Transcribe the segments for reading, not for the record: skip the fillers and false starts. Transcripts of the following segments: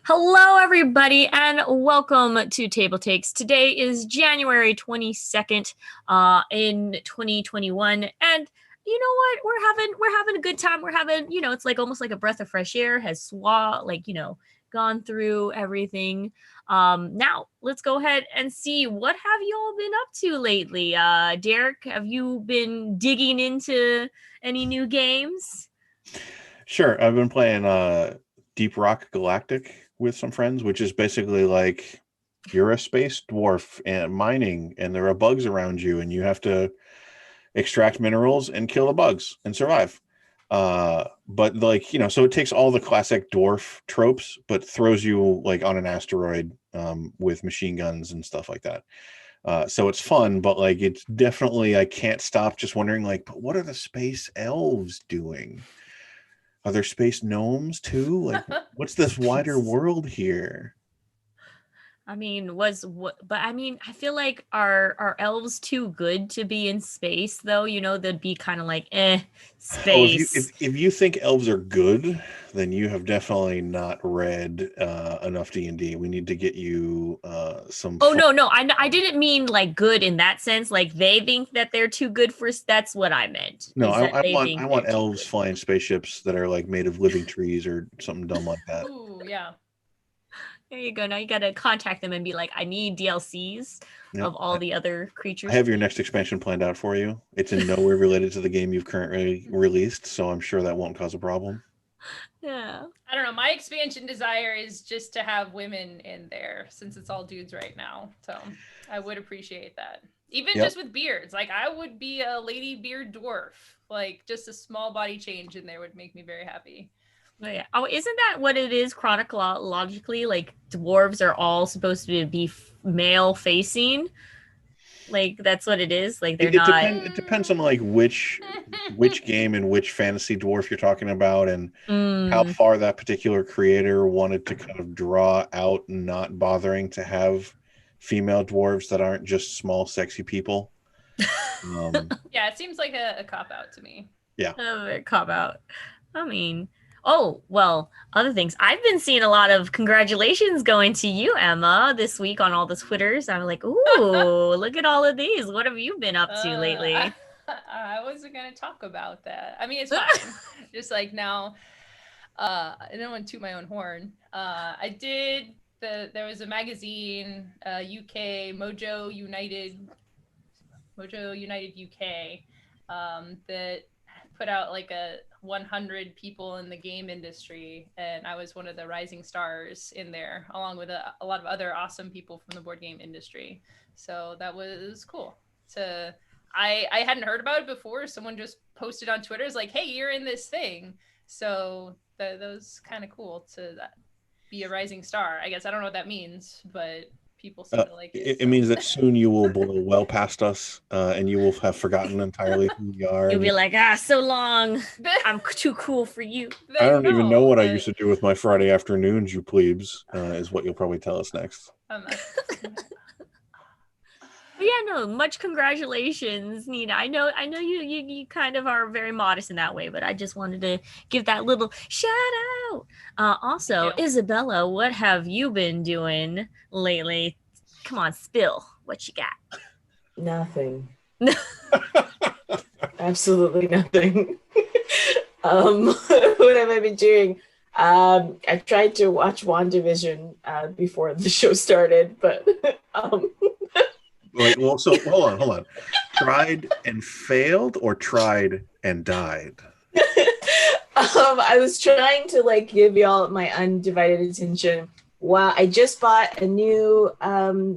Hello, everybody, and welcome to TableTakes. Today is January 22nd, in 2021, and you know what? We're having a good time. We're having, it's like almost like a breath of fresh air has gone through everything. Now let's go ahead and see what have you all been up to lately. Derek, have you been digging into any new games? Sure. I've been playing Deep Rock Galactic with some friends, which is basically like you're a space dwarf and mining, and there are bugs around you, and you have to extract minerals and kill the bugs and survive. But so it takes all the classic dwarf tropes, but throws you like on an asteroid with machine guns and stuff like that. So it's fun, but like it's definitely I can't stop just wondering like, but what are the space elves doing? Are there space gnomes too? Like, what's this wider world here? I mean, I feel like are elves too good to be in space though? They'd be kind of like, Oh, if you if, space. if you think elves are good, then you have definitely not read enough D&D. We need to get you some Oh fun. no, I didn't mean like good in that sense. Like they think that they're too good for. That's what I meant. No, Is that I, I they want I think they're want too elves good. flying spaceships that are like made of living trees or something dumb like that. Ooh, yeah. There you go. Now you gotta contact them and be like, I need DLCs Yep. of all the other I creatures. have your next expansion planned out for you. It's in no way related to the game you've currently released, so I'm sure that won't cause a problem. Yeah. I don't know. My expansion desire is just to have women in there since it's all dudes right now. So I would appreciate that. Even Yep. just with beards. Like I would be a lady beard dwarf. Like just a small body change in there would make me very happy. Oh, yeah. Oh, isn't that what it is chronologically? Like dwarves are all supposed to be male facing. Like that's what it is. Like they're It not. depends. It depends on like which game and which fantasy dwarf you're talking about, and how Mm. far that particular creator wanted to kind of draw out, not bothering to have female dwarves that aren't just small, sexy people. Yeah, it seems like a cop out to me. Yeah. Cop out. I mean, oh well. Other things. I've been seeing a lot of congratulations going to you, Emma, this week on all the Twitters. I'm like, ooh, look at all of these. What have you been up to lately? I wasn't gonna talk about that. I mean, it's fine. Just like now, I don't want to toot my own horn. I did there was a magazine, UK Mojo United UK, that put out like a 100 people in the game industry, and I was one of the rising stars in there, along with a lot of other awesome people from the board game industry. So that was cool. I hadn't heard about it before. Someone just posted on Twitter, is like, "Hey, you're in this thing." So that was kind of cool to be a rising star. I guess I don't know what that means, but people seem to like it. It So means that soon you will blow well past us, and you will have forgotten entirely who we are. You'll And be like, so long. I'm too cool for you. I don't even know what I but used to do with my Friday afternoons, you plebes, is what you'll probably tell us next. I'm not. But yeah, no, much congratulations, Nina. I know you kind of are very modest in that way, but I just wanted to give that little shout out. Also, Thank you. Isabella, what have you been doing lately? Come on, spill what you got. Nothing. Absolutely nothing. What have I been doing? I tried to watch WandaVision before the show started, but Wait, well, so hold on. Tried and failed, or tried and died? I was trying to like give y'all my undivided attention. Wow, I just bought a new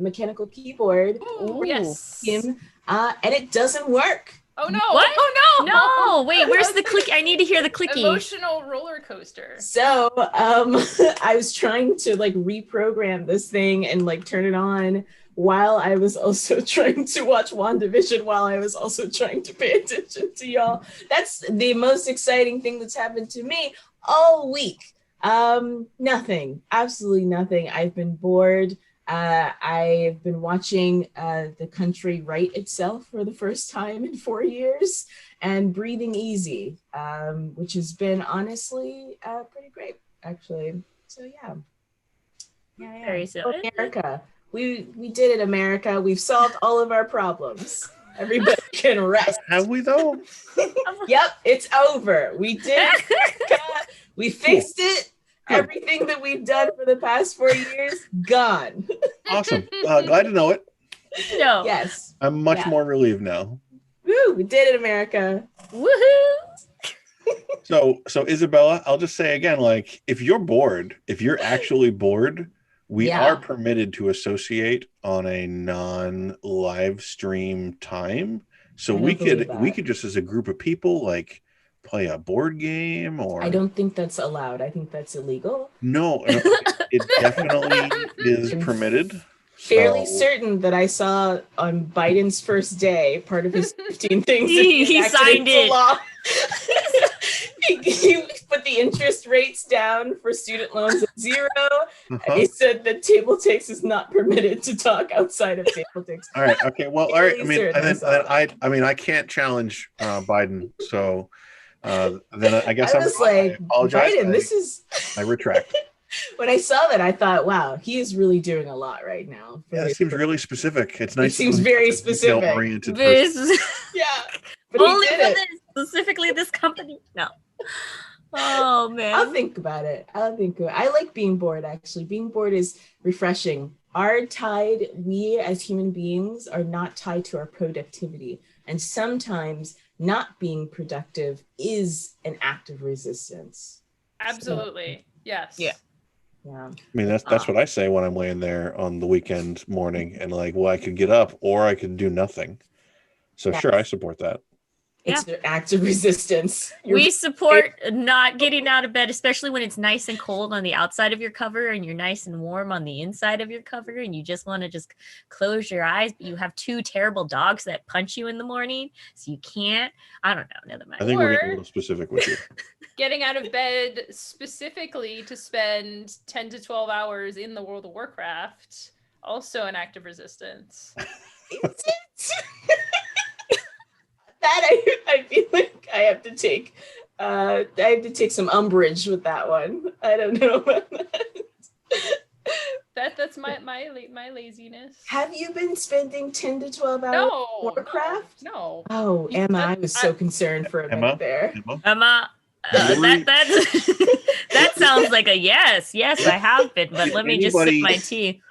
mechanical keyboard. Ooh, yes. And it doesn't work. Oh no! What? Oh no! No, wait, where's the click? I need to hear the clicky. Emotional roller coaster. So I was trying to like reprogram this thing and like turn it on while I was also trying to watch WandaVision, while I was also trying to pay attention to y'all. That's the most exciting thing that's happened to me all week. Nothing, absolutely nothing. I've been bored. I've been watching the country right itself for the first time in 4 years and breathing easy, which has been honestly pretty great, actually. So yeah. Yeah. Very so. America. We did it, America. We've solved all of our problems. Everybody can rest. Have we though? Yep, it's over. We did it. We fixed it. Good. Everything that we've done for the past 4 years, gone. Awesome. Glad to know it. No. Yes. I'm much Yeah. more relieved now. Woo, we did it, America. Woohoo! So Isabella, I'll just say again, like, if you're bored, if you're actually bored, we Yeah. are permitted to associate on a non-live stream time. So I we don't believe could that. just as a group of people like play a board game or I don't think that's allowed. I think that's illegal. no, it definitely is permitted. Fairly So- certain that I saw on Biden's first day, part of his 15 things that He enacted signed into it. law. he put the interest rates down for student loans at 0. Uh-huh. He said that TableTakes is not permitted to talk outside of TableTakes. All right. Okay. Well, all right. I Fairly mean, certain and I then, saw then I mean, I can't challenge Biden. So then I guess I was I like, apologize. Biden, this is. I retract. When I saw that, I thought, wow, he is really doing a lot right now. Yeah, it seems really specific. It's nice. seems when very it's a detail specific. oriented This person. Yeah. But he only did for it. this, specifically this company. No. Oh man. I'll think about it. I like being bored, actually. Being bored is refreshing. We as human beings are not tied to our productivity. And sometimes not being productive is an act of resistance. Absolutely. Yes. Yeah. Yeah. I mean, that's what I say when I'm laying there on the weekend morning and like, well, I could get up or I could do nothing. So Yes. sure, I support that. It's an act of resistance. We support not getting out of bed, especially when it's nice and cold on the outside of your cover and you're nice and warm on the inside of your cover and you just want to just close your eyes, but you have 2 terrible dogs that punch you in the morning, so you can't. I don't know. Never mind. I think we're getting a Or- little specific with you. Getting out of bed specifically to spend 10 to 12 hours in the World of Warcraft, also an act of resistance. Is it? That I feel like I have to take some umbrage with that one. I don't know about that. That's my laziness. Have you been spending 10 to 12 hours No. Warcraft? No. Oh, Emma, I was so concerned for a Emma? minute there. Emma? Emma, that sounds like a yes. Yes, I have been, but let me just sip Anybody- my tea.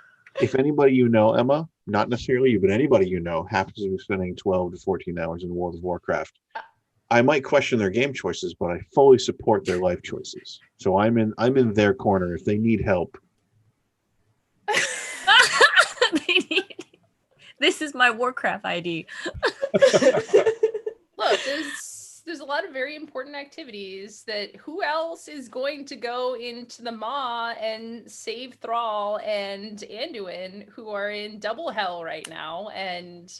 If anybody you know, Emma, not necessarily you, but anybody you know happens to be spending 12 to 14 hours in World of Warcraft, I might question their game choices, but I fully support their life choices. So I'm in their corner if they need help. This is my Warcraft ID. Look, there's a lot of very important activities that who else is going to go into the Maw and save Thrall and Anduin, who are in double hell right now, and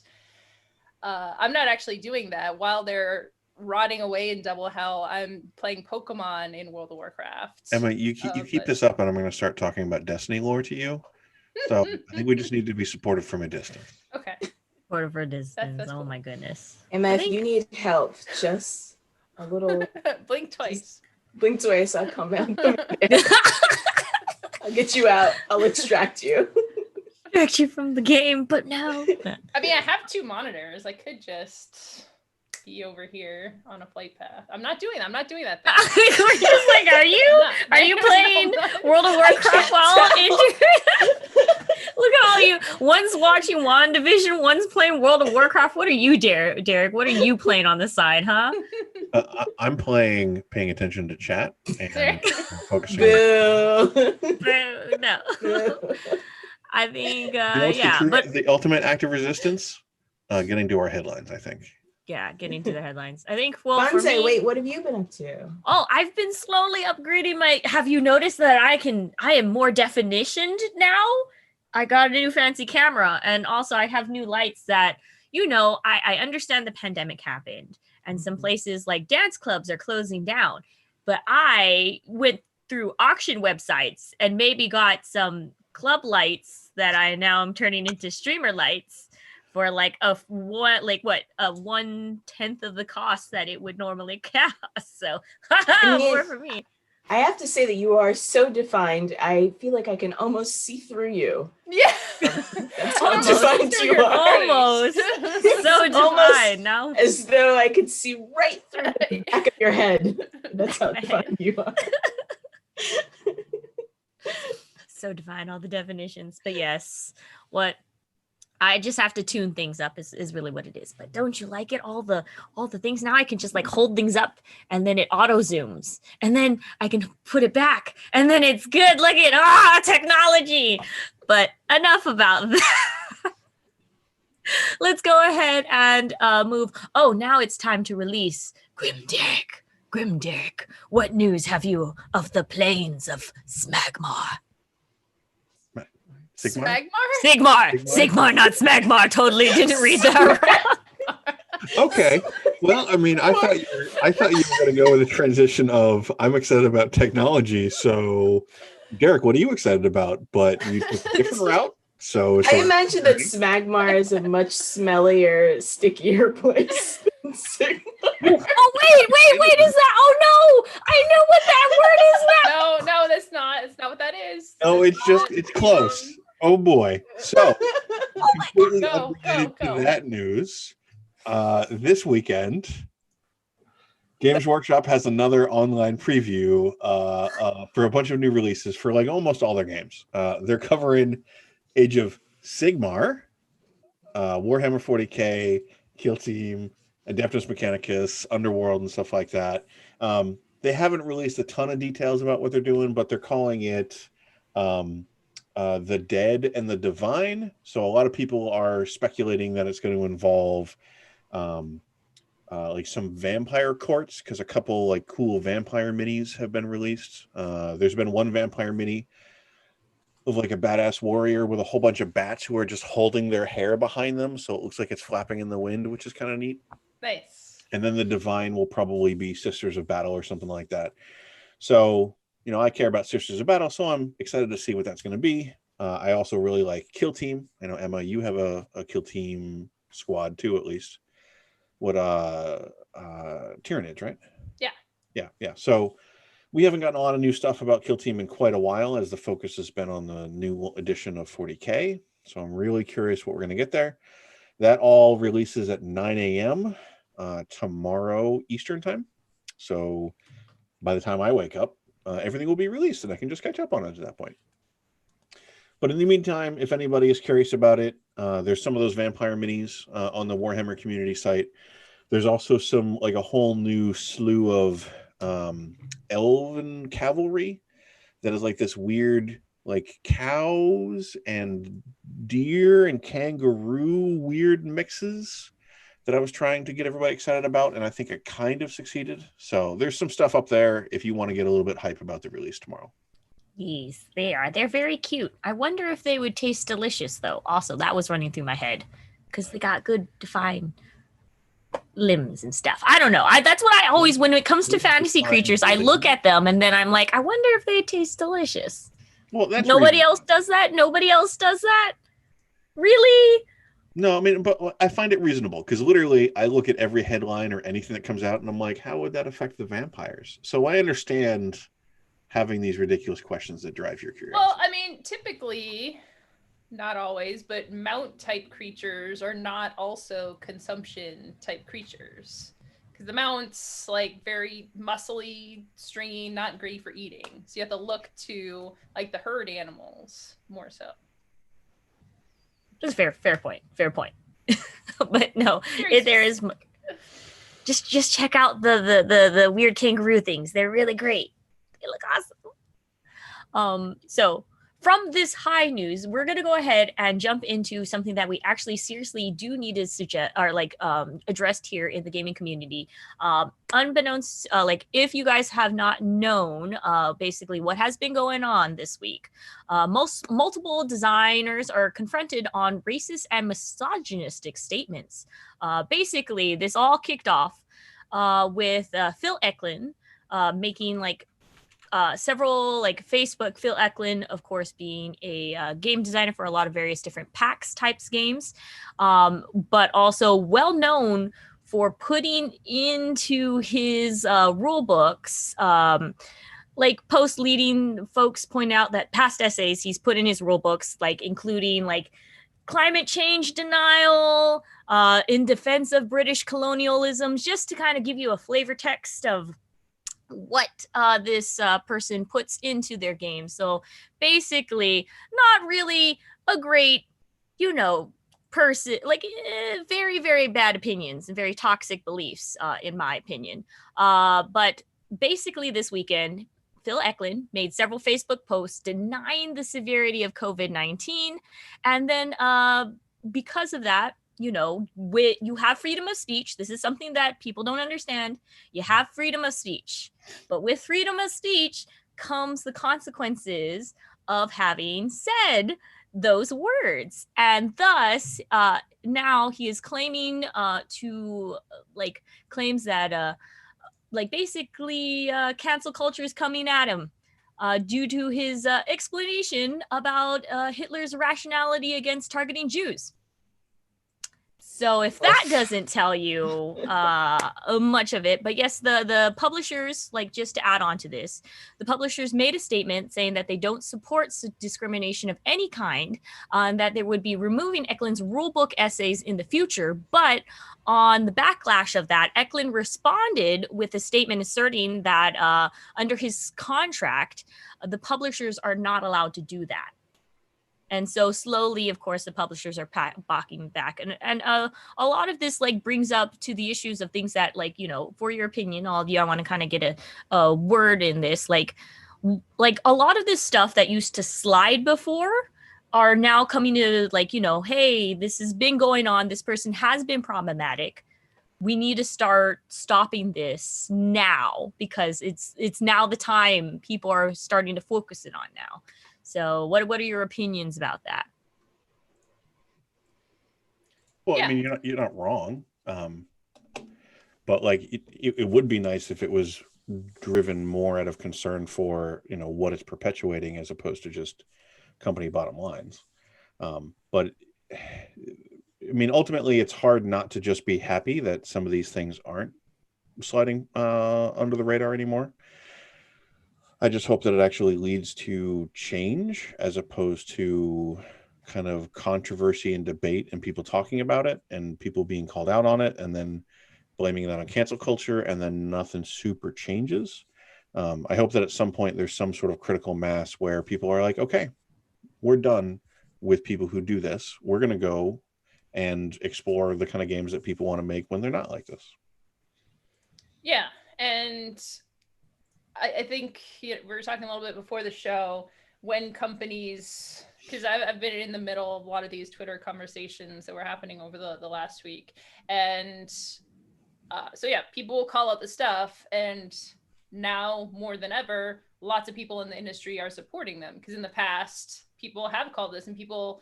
I'm not actually doing that while they're rotting away in double hell. I'm playing Pokemon in World of Warcraft. Emma, you keep but- this up and I'm going to start talking about Destiny lore to you. So I think we just need to be supportive from a distance. Okay. Quarter for distance. That's Oh cool. my goodness. Emma, I if think- you need help, just a little Blink twice. blink twice, I'll come out. I'll get you out. I'll extract you. Distract you from the game, but no. I mean, I have 2 monitors. I could just be over here on a flight path. I'm not doing that. We're just like, are you playing World of Warcraft can't while tell. injured? Look at all you. One's watching WandaVision, one's playing World of Warcraft. What are you, Derek? What are you playing on the side, huh? I'm paying attention to chat and focusing. Boo. No. Boo. I think, You know what's yeah, but the ultimate act of resistance? Getting to our headlines, I think. yeah, getting to the headlines. I think, well, for Bonsai, me, wait, what have you been up to? oh, I've been slowly upgrading my. Have you noticed that I am more definitioned now? I got a new fancy camera, and also I have new lights that, I understand the pandemic happened, and some places like dance clubs are closing down, but I went through auction websites and maybe got some club lights that I now am turning into streamer lights for like a 1/10 of the cost that it would normally cost. So mean, more for me. I have to say that you are so defined. I feel like I can almost see through you. Yeah. That's how Almost. defined Through you your are. Almost. So Almost defined now. as though I could see right through the back of your head. That's how defined you are. So define all the definitions. But yes, what I just have to tune things up is really what it is. But don't you like it? All the things now I can just like hold things up and then it auto zooms and then I can put it back and then it's good. Look at technology. But enough about that. Let's go ahead and move. Oh, now it's time to release Grimdark. Grimdark, what news have you of the plains of Smagmar? Sigmar? Sigmar, not Smagmar. Totally didn't read that. Okay. Well, I mean, I thought you were going to go with a transition of I'm excited about technology. So, Derek, what are you excited about? But you took a different route. So I imagine that Smagmar is a much smellier, stickier place than Sigmar. Oh wait! Is that? Oh no! I know what that word is now. No, that's not. It's not what that is. No, it's close. Oh boy. So, completely unrelated to that news. This weekend, Games Workshop has another online preview for a bunch of new releases for like almost all their games. They're covering Age of Sigmar, Warhammer 40K, Kill Team, Adeptus Mechanicus, Underworld, and stuff like that. They haven't released a ton of details about what they're doing, but they're calling it The Dead and the Divine. So a lot of people are speculating that it's going to involve like some vampire courts, because a couple like cool vampire minis have been released. There's been one vampire mini of like a badass warrior with a whole bunch of bats who are just holding their hair behind them, so it looks like it's flapping in the wind, which is kind of neat. Nice. And then the Divine will probably be Sisters of Battle or something like that. So, I care about Sisters of Battle, so I'm excited to see what that's going to be. I also really like Kill Team. I know, Emma, you have a Kill Team squad too, at least. What Tyranids, right? Yeah. So we haven't gotten a lot of new stuff about Kill Team in quite a while, as the focus has been on the new edition of 40K. So I'm really curious what we're going to get there. That all releases at 9 a.m. Tomorrow Eastern time. So by the time I wake up, everything will be released and I can just catch up on it at that point. But in the meantime, if anybody is curious about it, there's some of those vampire minis on the Warhammer community site. There's also some, like a whole new slew of elven cavalry that is like this weird, like cows and deer and kangaroo weird mixes that I was trying to get everybody excited about, and I think I kind of succeeded. So there's some stuff up there if you want to get a little bit hype about the release tomorrow. Yes, they are. They're very cute. I wonder if they would taste delicious, though. Also, that was running through my head because they got good defined limbs and stuff. I don't know. That's what I always, when it comes to fantasy creatures, I look at them and then I'm like, I wonder if they taste delicious. Well, that's nobody else does that. Nobody else does that. Really? No, I mean, but I find it reasonable because literally I look at every headline or anything that comes out and I'm like, how would that affect the vampires? So I understand having these ridiculous questions that drive your curiosity. Well, I mean, typically, not always, but mount type creatures are not also consumption type creatures. Because the mounts, like, very muscly, stringy, not great for eating. So you have to look to, like, the herd animals more so. Just fair point. But no, there is. Just check out the weird kangaroo things. They're really great. They look awesome. So from this high news, we're going to go ahead and jump into something that we actually seriously do need to suggest or addressed here in the gaming community. Unbeknownst, if you guys have not known, basically what has been going on this week, multiple designers are confronted on racist and misogynistic statements. Basically, this all kicked off with Phil Eklund making several Facebook, Phil Eklund, of course, being a game designer for a lot of various different PAX types games, but also well known for putting into his rule books like post leading folks point out that past essays he's put in his rule books, like including like climate change denial, in defense of British colonialism, just to kind of give you a flavor text of what this person puts into their game. So basically, not really a great, you know, person, like very, very bad opinions and very toxic beliefs, in my opinion. But basically, this weekend, Phil Eklund made several Facebook posts denying the severity of COVID-19. And then because of that, you know, you have freedom of speech. This is something that people don't understand. You have freedom of speech. But with freedom of speech comes the consequences of having said those words. And thus, now he is claiming claims that basically cancel culture is coming at him due to his explanation about Hitler's rationality against targeting Jews. So if that doesn't tell you much of it, but yes, the publishers, like just to add on to this, the publishers made a statement saying that they don't support discrimination of any kind, that they would be removing Eklund's rulebook essays in the future. But on the backlash of that, Eklund responded with a statement asserting that under his contract, the publishers are not allowed to do that. And so slowly, of course, the publishers are backing back. And a lot of this like brings up to the issues of things that, like, you know, for your opinion, all of you, I want to kind of get a word in this. Like a lot of this stuff that used to slide before are now coming to like, you know, hey, this has been going on. This person has been problematic. We need to start stopping this now because it's now the time people are starting to focus it on now. So what are your opinions about that? Well, yeah. I mean, you're not wrong. But like it would be nice if it was driven more out of concern for, you know, what it's perpetuating as opposed to just company bottom lines. But I mean, ultimately, it's hard not to just be happy that some of these things aren't sliding under the radar anymore. I just hope that it actually leads to change as opposed to kind of controversy and debate and people talking about it and people being called out on it and then blaming that on cancel culture and then nothing super changes. I hope that at some point there's some sort of critical mass where people are like, okay, we're done with people who do this. We're going to go and explore the kind of games that people want to make when they're not like this. Yeah. And I think we were talking a little bit before the show when companies, because I've been in the middle of a lot of these Twitter conversations that were happening over the last week. And so, yeah, people will call out the stuff. And now more than ever, lots of people in the industry are supporting them. Because in the past, people have called this and people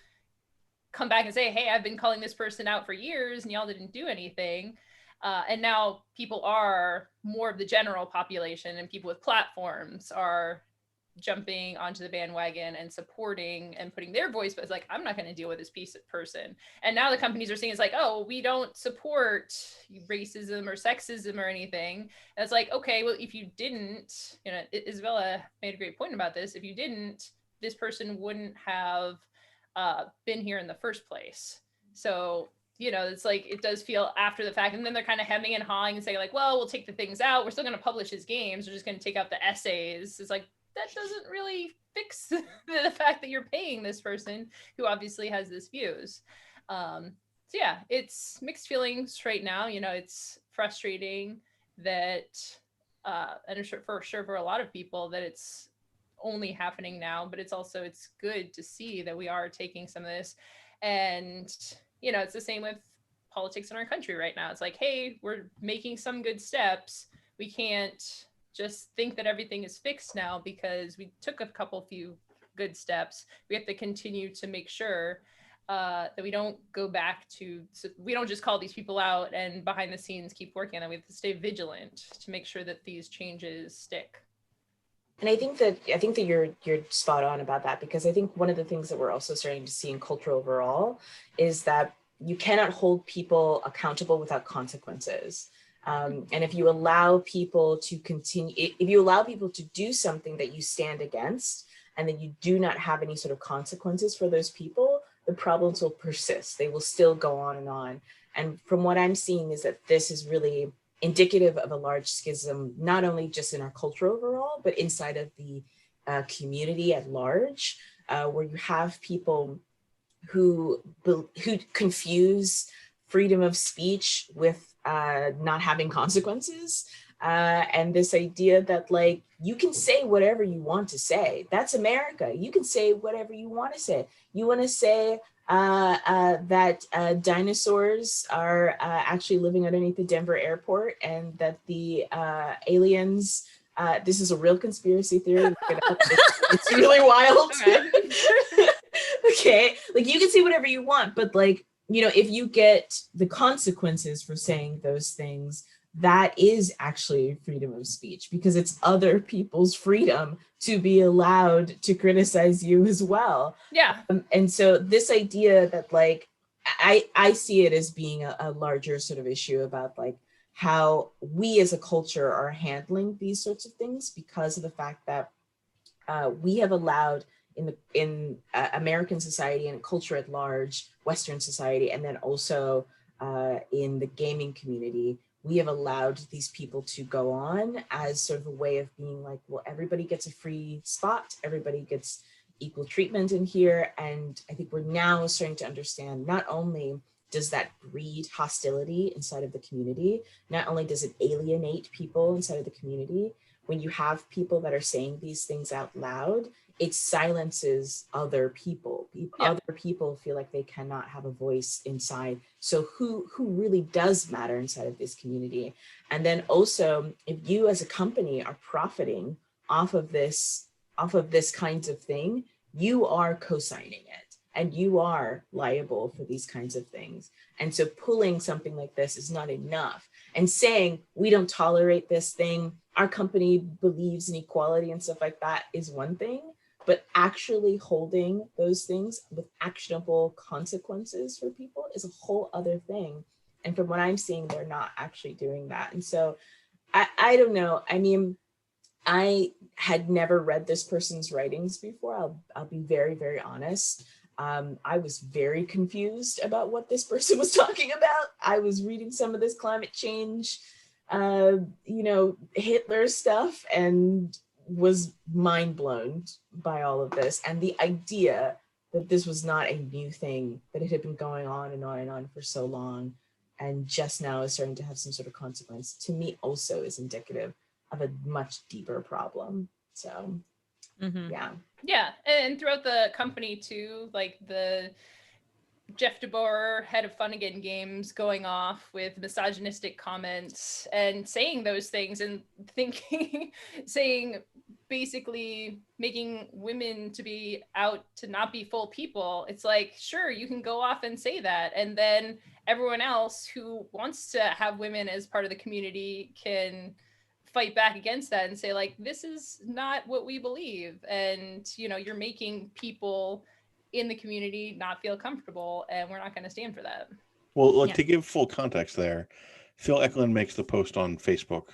come back and say, hey, I've been calling this person out for years and y'all didn't do anything. And now people are more of the general population and people with platforms are jumping onto the bandwagon and supporting and putting their voice, but it's like, I'm not going to deal with this person. And now the companies are saying, it's like, oh, we don't support racism or sexism or anything. And it's like, okay, well, if you didn't, you know, Isabella made a great point about this. If you didn't, this person wouldn't have been here in the first place. So, you know, it's like, it does feel after the fact. And then they're kind of hemming and hawing and saying like, well, we'll take the things out. We're still going to publish his games. We're just going to take out the essays. It's like, that doesn't really fix the fact that you're paying this person who obviously has these views. So yeah, it's mixed feelings right now. You know, it's frustrating that, and for sure for a lot of people that it's only happening now, but it's good to see that we are taking some of this. And you know, it's the same with politics in our country right now. It's like, hey, we're making some good steps. We can't just think that everything is fixed now because we took a few good steps. We have to continue to make sure that we don't go back to, so we don't just call these people out and behind the scenes keep working on it. We have to stay vigilant to make sure that these changes stick. And I think that you're spot on about that, because I think one of the things that we're also starting to see in culture overall is that you cannot hold people accountable without consequences. And if you allow people to continue, if you allow people to do something that you stand against, and then you do not have any sort of consequences for those people, the problems will persist. They will still go on and on. And from what I'm seeing is that this is really indicative of a large schism, not only just in our culture overall, but inside of the community at large, where you have people who confuse freedom of speech with not having consequences. And this idea that like, you can say whatever you want to say. That's America. You can say whatever you want to say. You want to say that dinosaurs are actually living underneath the Denver airport, and that the aliens, this is a real conspiracy theory. It's really wild. Okay, like you can say whatever you want, but like, you know, if you get the consequences for saying those things, that is actually freedom of speech, because it's other people's freedom to be allowed to criticize you as well. Yeah. And so this idea that like, I see it as being a larger sort of issue about like how we as a culture are handling these sorts of things, because of the fact that we have allowed in American society and culture at large, Western society, and then also in the gaming community, we have allowed these people to go on as sort of a way of being like, well, everybody gets a free spot, everybody gets equal treatment in here. And I think we're now starting to understand, not only does that breed hostility inside of the community, not only does it alienate people inside of the community, when you have people that are saying these things out loud, it silences other people. Other people feel like they cannot have a voice inside. So who really does matter inside of this community? And then also, if you as a company are profiting off of this kinds of thing, you are co-signing it, and you are liable for these kinds of things. And so pulling something like this is not enough. And saying, we don't tolerate this thing, our company believes in equality and stuff like that is one thing, but actually holding those things with actionable consequences for people is a whole other thing. And from what I'm seeing, they're not actually doing that. And so I don't know. I mean, I had never read this person's writings before. I'll be very, very honest. I was very confused about what this person was talking about. I was reading some of this climate change, Hitler stuff, and was mind blown by all of this. And the idea that this was not a new thing, that it had been going on and on and on for so long, and just now is starting to have some sort of consequence, to me also is indicative of a much deeper problem. So yeah, and throughout the company too, like the Jeff DeBoer, head of Fun Again Games, going off with misogynistic comments and saying those things and saying basically making women to be out to not be full people. It's like, sure, you can go off and say that, and then everyone else who wants to have women as part of the community can fight back against that and say like, this is not what we believe, and you're making people in the community not feel comfortable, and we're not going to stand for that. Well, look, to give full context there, Phil Eklund makes the post on Facebook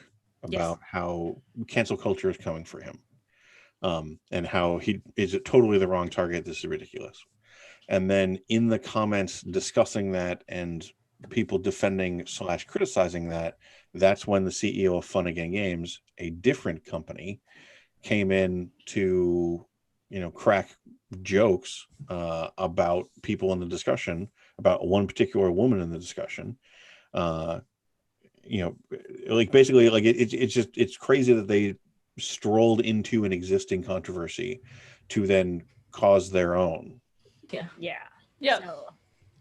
about how cancel culture is coming for him, and how he is totally the wrong target. This is ridiculous. And then in the comments discussing that and people defending / criticizing that, that's when the CEO of Fun Again Games, a different company, came in to crack jokes about people in the discussion, about one particular woman in the discussion. Like basically, like it's crazy that they strolled into an existing controversy to then cause their own. So,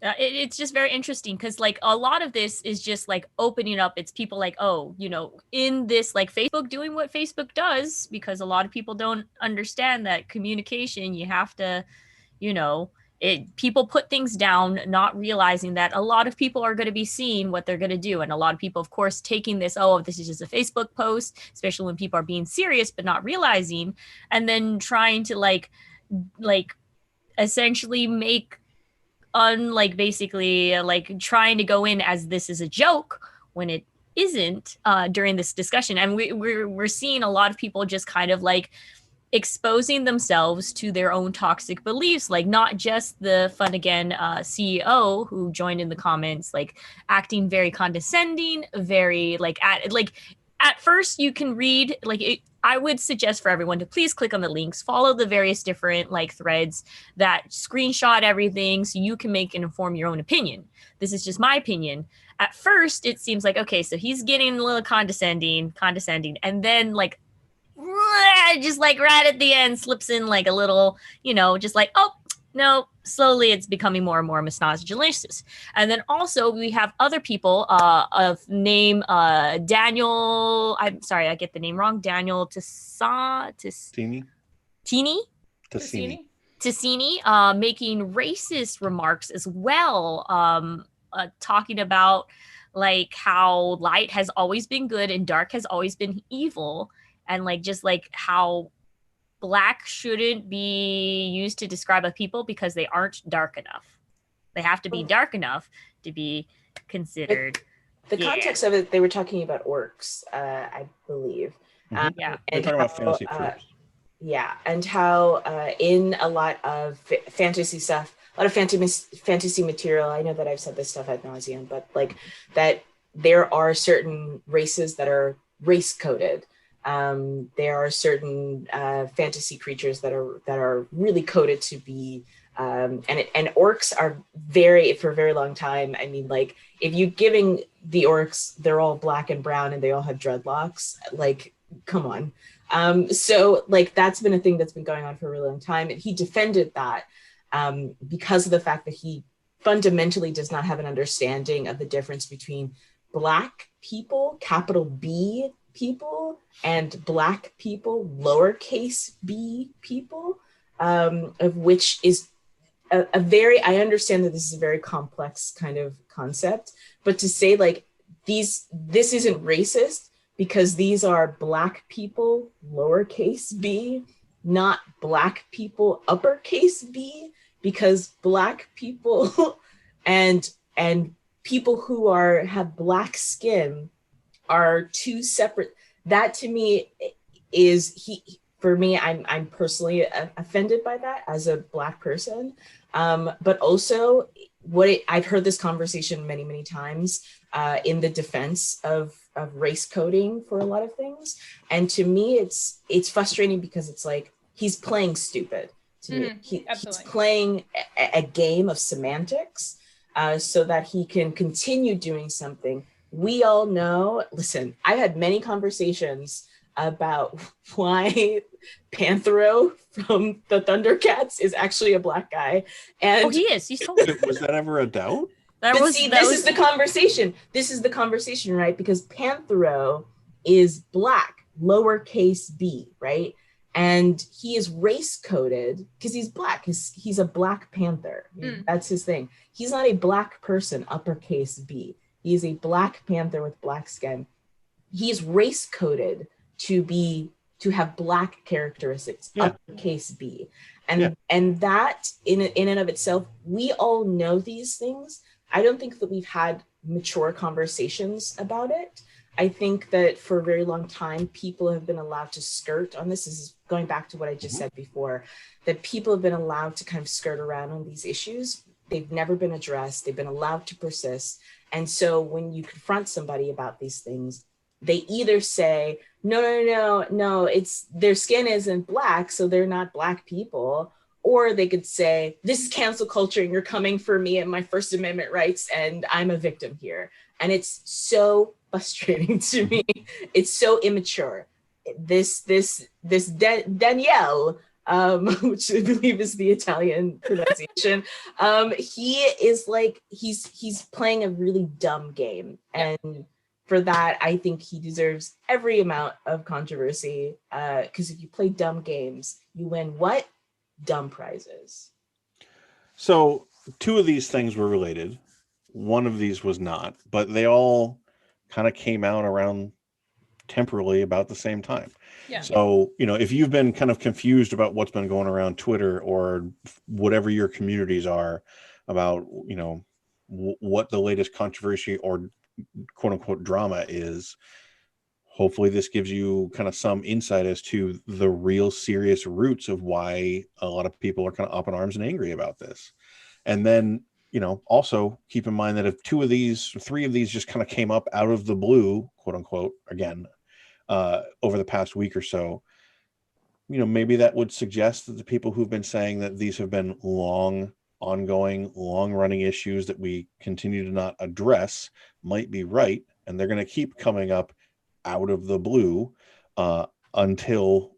it's just very interesting, because like a lot of this is just like opening up. It's people like, in this like Facebook doing what Facebook does, because a lot of people don't understand that communication, you have to, people put things down, not realizing that a lot of people are going to be seeing what they're going to do. And a lot of people, of course, taking this, this is just a Facebook post, especially when people are being serious, but not realizing, and then trying to like essentially make basically like trying to go in as this is a joke when it isn't during this discussion. And we're seeing a lot of people just kind of like exposing themselves to their own toxic beliefs, like not just the Fun Again CEO who joined in the comments, like acting very condescending, very like at first you can read like it, I would suggest for everyone to please click on the links, follow the various different like threads that screenshot everything so you can make and inform your own opinion. This is just my opinion. At first, it seems like, okay, so he's getting a little condescending, and then like just like right at the end slips in like a little, just like, oh, no, slowly it's becoming more and more misogynist. And then also we have other people of name Daniel, I'm sorry, I get the name wrong, Daniel Tassini, making racist remarks as well, talking about like how light has always been good and dark has always been evil, and like just like how Black shouldn't be used to describe a people because they aren't dark enough. They have to be dark enough to be considered. The context of it, they were talking about orcs, I believe. Yeah, they're talking about fantasy troops. Yeah, and how in a lot of fantasy stuff, a lot of fantasy material, I know that I've said this stuff ad nauseum, but like that there are certain races that are race coded. There are certain fantasy creatures that are really coded to be, and orcs are for a very long time. I mean, like if you're giving the orcs, they're all black and brown and they all have dreadlocks. Like, come on. So like that's been a thing that's been going on for a really long time, and he defended that because of the fact that he fundamentally does not have an understanding of the difference between Black people, capital B people, and Black people, lowercase b people, of which is a very, I understand that this is a very complex kind of concept, but to say like this isn't racist because these are Black people, lowercase b, not Black people, uppercase b, because Black people and people who have Black skin are two separate. That to me is for me, I'm personally offended by that as a Black person. But also I've heard this conversation many, many times in the defense of race coding for a lot of things. And to me, it's frustrating because it's like, he's playing stupid to me. He's playing a game of semantics so that he can continue doing something. We all know, listen, I've had many conversations about why Panthro from the Thundercats is actually a Black guy. And he is. He's totally. Was that ever a doubt? This is the conversation. This is the conversation, right? Because Panthro is Black, lowercase b, right? And he is race coded because he's Black. He's a Black Panther. That's his thing. He's not a Black person, uppercase b. He is a Black Panther with Black skin. He's race coded to have Black characteristics, uppercase b. And that in and of itself, we all know these things. I don't think that we've had mature conversations about it. I think that for a very long time, people have been allowed to skirt on this. This is going back to what I just said before, that people have been allowed to kind of skirt around on these issues. They've never been addressed. They've been allowed to persist. And so when you confront somebody about these things, they either say, no, it's their skin isn't Black, so they're not Black people. Or they could say, this is cancel culture and you're coming for me and my First Amendment rights and I'm a victim here. And it's so frustrating to me. It's so immature. This Danielle, which I believe is the Italian pronunciation, he is like, he's playing a really dumb game. And for that, I think he deserves every amount of controversy, because if you play dumb games, you win what? Dumb prizes. So 2 of these things were related. One of these was not, but they all kind of came out around temporally about the same time. Yeah. So, if you've been kind of confused about what's been going around Twitter or whatever your communities are about, what the latest controversy or quote unquote drama is. Hopefully this gives you kind of some insight as to the real serious roots of why a lot of people are kind of up in arms and angry about this. And then, also keep in mind that if 3 of these just kind of came up out of the blue, quote unquote, again, over the past week or so, maybe that would suggest that the people who've been saying that these have been ongoing, long-running issues that we continue to not address might be right, and they're going to keep coming up out of the blue until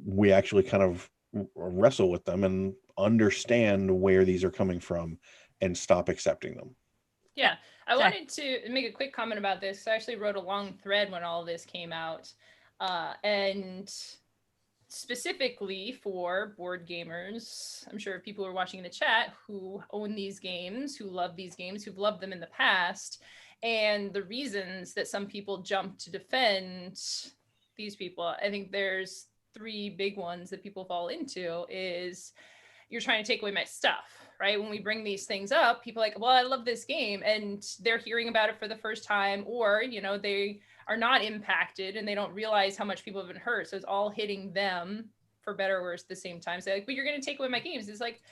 we actually kind of wrestle with them and understand where these are coming from and stop accepting them. Yeah, I wanted to make a quick comment about this. I actually wrote a long thread when all this came out, and specifically for board gamers, I'm sure people who are watching in the chat who own these games, who love these games, who've loved them in the past, and the reasons that some people jump to defend these people. I think there's 3 big ones that people fall into is you're trying to take away my stuff, right? When we bring these things up, people are like, well, I love this game, and they're hearing about it for the first time, or, they are not impacted and they don't realize how much people have been hurt. So it's all hitting them for better or worse at the same time. So like, but you're going to take away my games. It's like,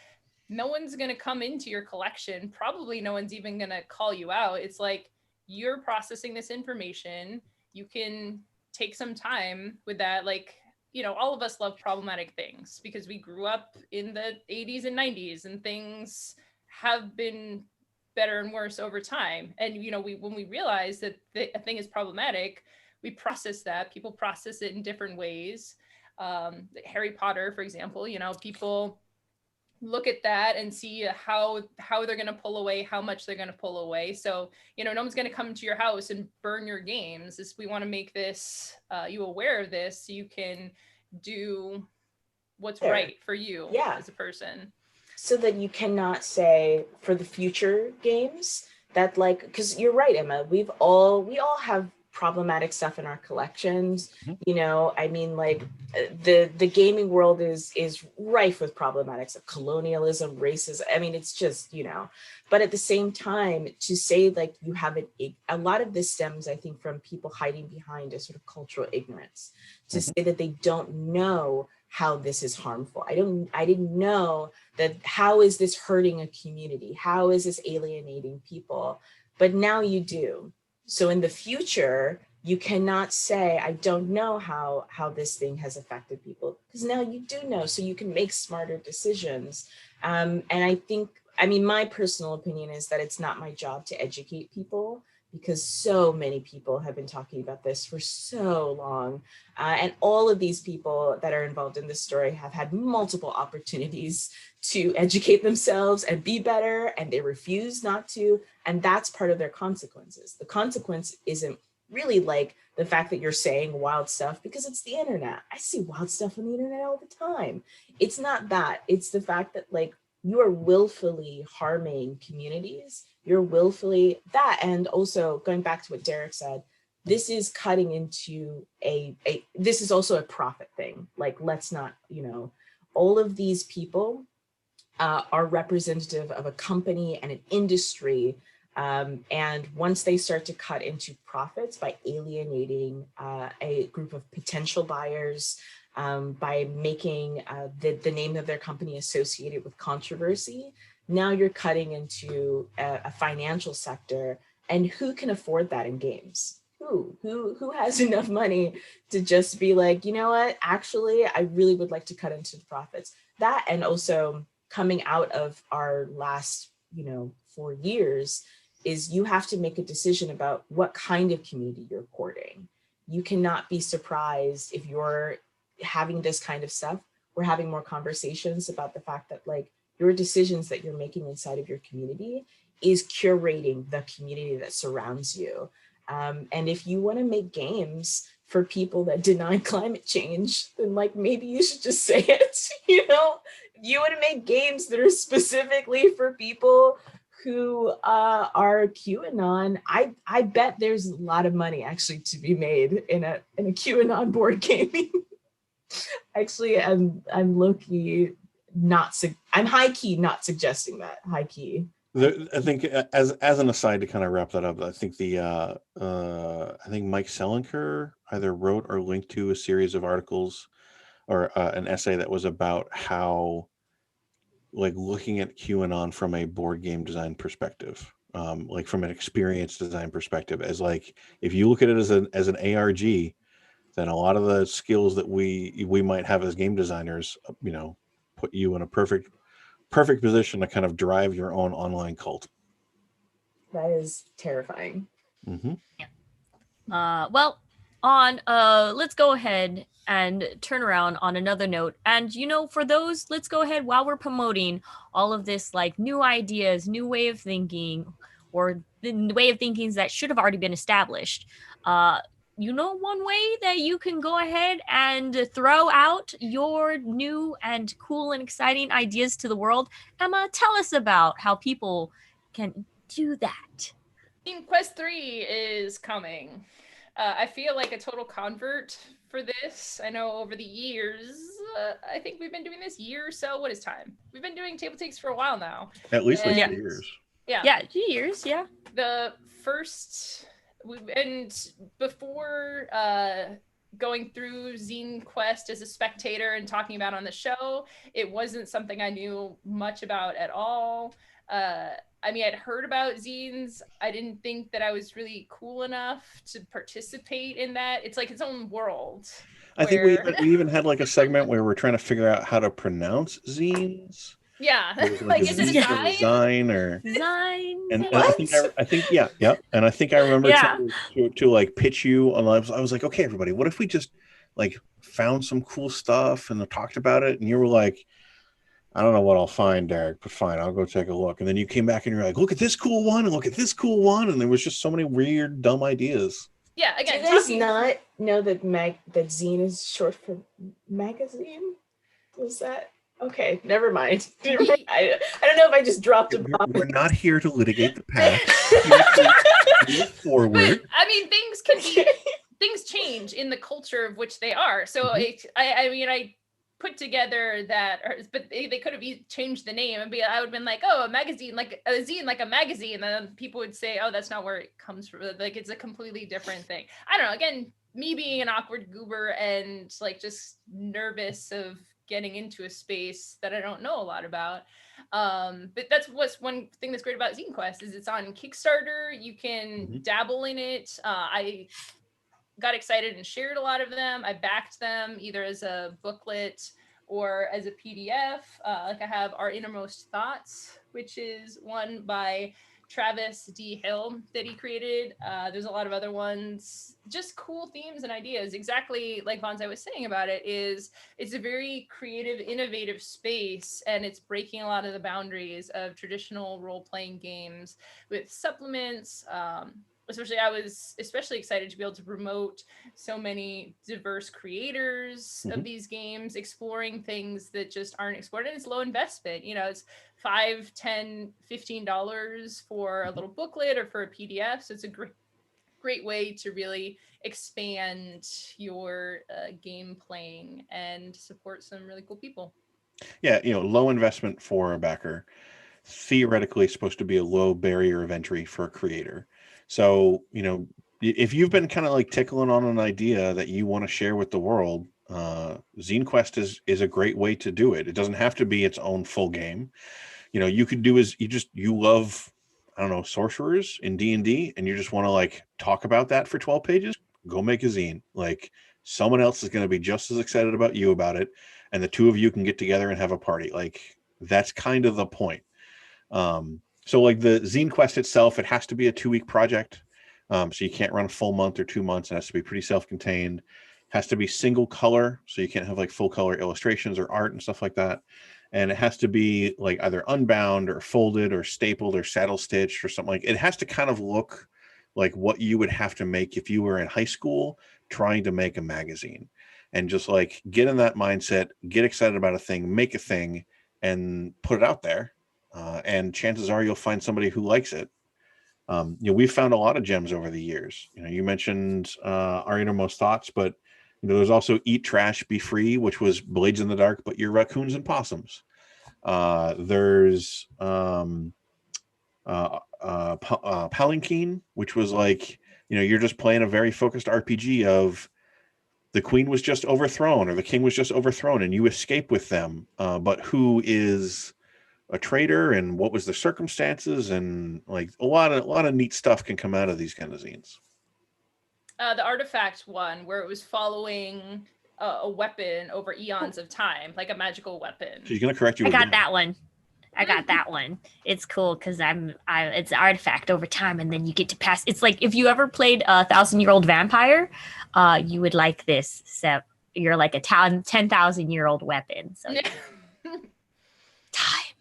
no one's going to come into your collection. Probably no one's even going to call you out. It's like, you're processing this information. You can take some time with that. Like, all of us love problematic things because we grew up in the 80s and 90s, and things have been better and worse over time. And, when we realize that a thing is problematic, we process that. People process it in different ways. Harry Potter, for example, people look at that and see how they're going to pull away, how much they're going to pull away. So, no one's going to come to your house and burn your games. We want to make this, you aware of this so you can do what's right for you as a person. So that you cannot say for the future games that because you're right, Emma, we all have problematic stuff in our collections. I mean, the gaming world is rife with problematic stuff, colonialism, racism. I mean, it's just, but at the same time, to say you have a lot of this stems, I think, from people hiding behind a sort of cultural ignorance, to say that they don't know how this is harmful. I didn't know that. How is this hurting a community? How is this alienating people? But now you do. So in the future, you cannot say, I don't know how this thing has affected people, because now you do know, so you can make smarter decisions. And I think, my personal opinion is that it's not my job to educate people, because so many people have been talking about this for so long. And all of these people that are involved in this story have had multiple opportunities to educate themselves and be better, and they refuse not to. And that's part of their consequences. The consequence isn't really the fact that you're saying wild stuff, because it's the internet. I see wild stuff on the internet all the time. It's not that. It's the fact that you are willfully harming communities. You're willfully that. And also going back to what Derek said, this is cutting into this is also a profit thing. Let's not, all of these people are representative of a company and an industry. And once they start to cut into profits by alienating a group of potential buyers, by making the name of their company associated with controversy, now you're cutting into a financial sector. And who can afford that in games? Who has enough money to just be you know what, actually, I really would like to cut into the profits. That, and also coming out of our last, 4 years, is you have to make a decision about what kind of community you're courting. You cannot be surprised if you're having this kind of stuff. We're having more conversations about the fact that your decisions that you're making inside of your community is curating the community that surrounds you. And if you want to make games for people that deny climate change, then maybe you should just say it. If you want to make games that are specifically for people who are QAnon, I bet there's a lot of money actually to be made in a QAnon board gaming. Actually, I'm low-key I'm high-key not suggesting that. High-key. I think as an aside to kind of wrap that up, I think I think Mike Selinker either wrote or linked to a series of articles or an essay that was about how, like, looking at QAnon from a board game design perspective, like from an experience design perspective, as like if you look at it as an ARG, then a lot of the skills that we might have as game designers, put you in a perfect position to kind of drive your own online cult. That is terrifying. Mm-hmm. Well, let's go ahead and turn around on another note. And for those, let's go ahead while we're promoting all of this, like, new ideas, new way of thinking, or the way of thinking that should have already been established. One way that you can go ahead and throw out your new and cool and exciting ideas to the world. Emma, tell us about how people can do that. Zine Quest 3 is coming. I feel like a total convert for this. I know over the years, I think we've been doing this year or so. What is time? We've been doing TableTakes for a while now. At least like 2 Yeah. years. Yeah. 2 years, yeah. The first, and before going through Zine Quest as a spectator and talking about on the show, it wasn't something I knew much about at all. I'd heard about zines. I didn't think that I was really cool enough to participate in that. It's like its own world. I think we even had like a segment where we're trying to figure out how to pronounce zines. Yeah, like is it a Zine or Zine? and I think yeah, and I think I remember trying to like pitch you on. I was like, okay, everybody, what if we just like found some cool stuff and talked about it? And you were like, I don't know what I'll find, Derek, but fine, I'll go take a look. And then you came back and you're like, look at this cool one and look at this cool one, and there was just so many weird, dumb ideas. Yeah, again, do you guys not know that that zine is short for magazine? Was that okay? Never mind. I don't know if I just dropped a bomb. We're not here to litigate the past. Move forward. But, things change in the culture of which they are. So I put together that, but they could have changed the name and I would have been like, oh, a magazine, like a zine, like a magazine. And then people would say, oh, that's not where it comes from. Like, it's a completely different thing. I don't know. Again, me being an awkward goober and like just nervous of getting into a space that I don't know a lot about. But that's what's one thing that's great about Zine Quest is it's on Kickstarter. You can dabble in it. I got excited and shared a lot of them. I backed them either as a booklet or as a PDF. Like I have Our Innermost Thoughts, which is one by Travis D. Hill that he created. There's a lot of other ones, just cool themes and ideas. Exactly like Bonsai was saying about it, is it's a very creative, innovative space, and it's breaking a lot of the boundaries of traditional role-playing games with supplements. Especially, I was especially excited to be able to promote so many diverse creators of these games, exploring things that just aren't explored. And it's low investment. It's $5, $10, $15 for a little booklet or for a PDF. So it's a great way to really expand your game playing and support some really cool people. Yeah, low investment for a backer. Theoretically supposed to be a low barrier of entry for a creator. So, if you've been kind of like tickling on an idea that you want to share with the world, Zine Quest is a great way to do it. It doesn't have to be its own full game. You could do is you love, I don't know, sorcerers in D&D, and you just want to like talk about that for 12 pages, go make a zine. Like, someone else is going to be just as excited about you about it, and the two of you can get together and have a party. Like, that's kind of the point. So like the Zine Quest itself, it has to be a 2-week project. So you can't run a full month or 2 months. It has to be pretty self-contained. Has to be single color. So you can't have like full color illustrations or art and stuff like that. And it has to be like either unbound or folded or stapled or saddle stitched or something. Like, it has to kind of look like what you would have to make if you were in high school trying to make a magazine, and just like get in that mindset, get excited about a thing, make a thing, and put it out there. And chances are you'll find somebody who likes it. We've found a lot of gems over the years. You mentioned Our Innermost Thoughts, but there's also Eat Trash, Be Free, which was Blades in the Dark, but you're raccoons and possums. There's Palanquin, which was like, you're just playing a very focused RPG of the queen was just overthrown or the king was just overthrown and you escape with them. But who is a traitor and what was the circumstances, and like a lot of neat stuff can come out of these kind of zines. The artifact one where it was following a weapon over eons of time, like a magical weapon. She's gonna correct you. I got that one. It's cool because it's an artifact over time, and then you get to pass. It's like if you ever played a 1,000-year-old vampire, you would like this. So you're like a 10,000-year-old weapon. So time,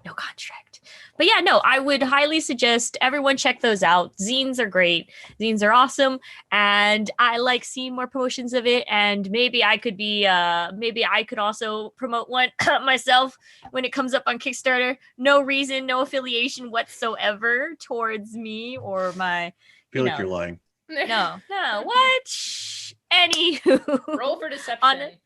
no contract. But yeah, no, I would highly suggest everyone check those out. Zines are great. Zines are awesome. And I like seeing more promotions of it. And maybe I could also promote one myself when it comes up on Kickstarter. No reason, no affiliation whatsoever towards me or my. I feel like you're lying. No, what? Anywho. Roll for deception.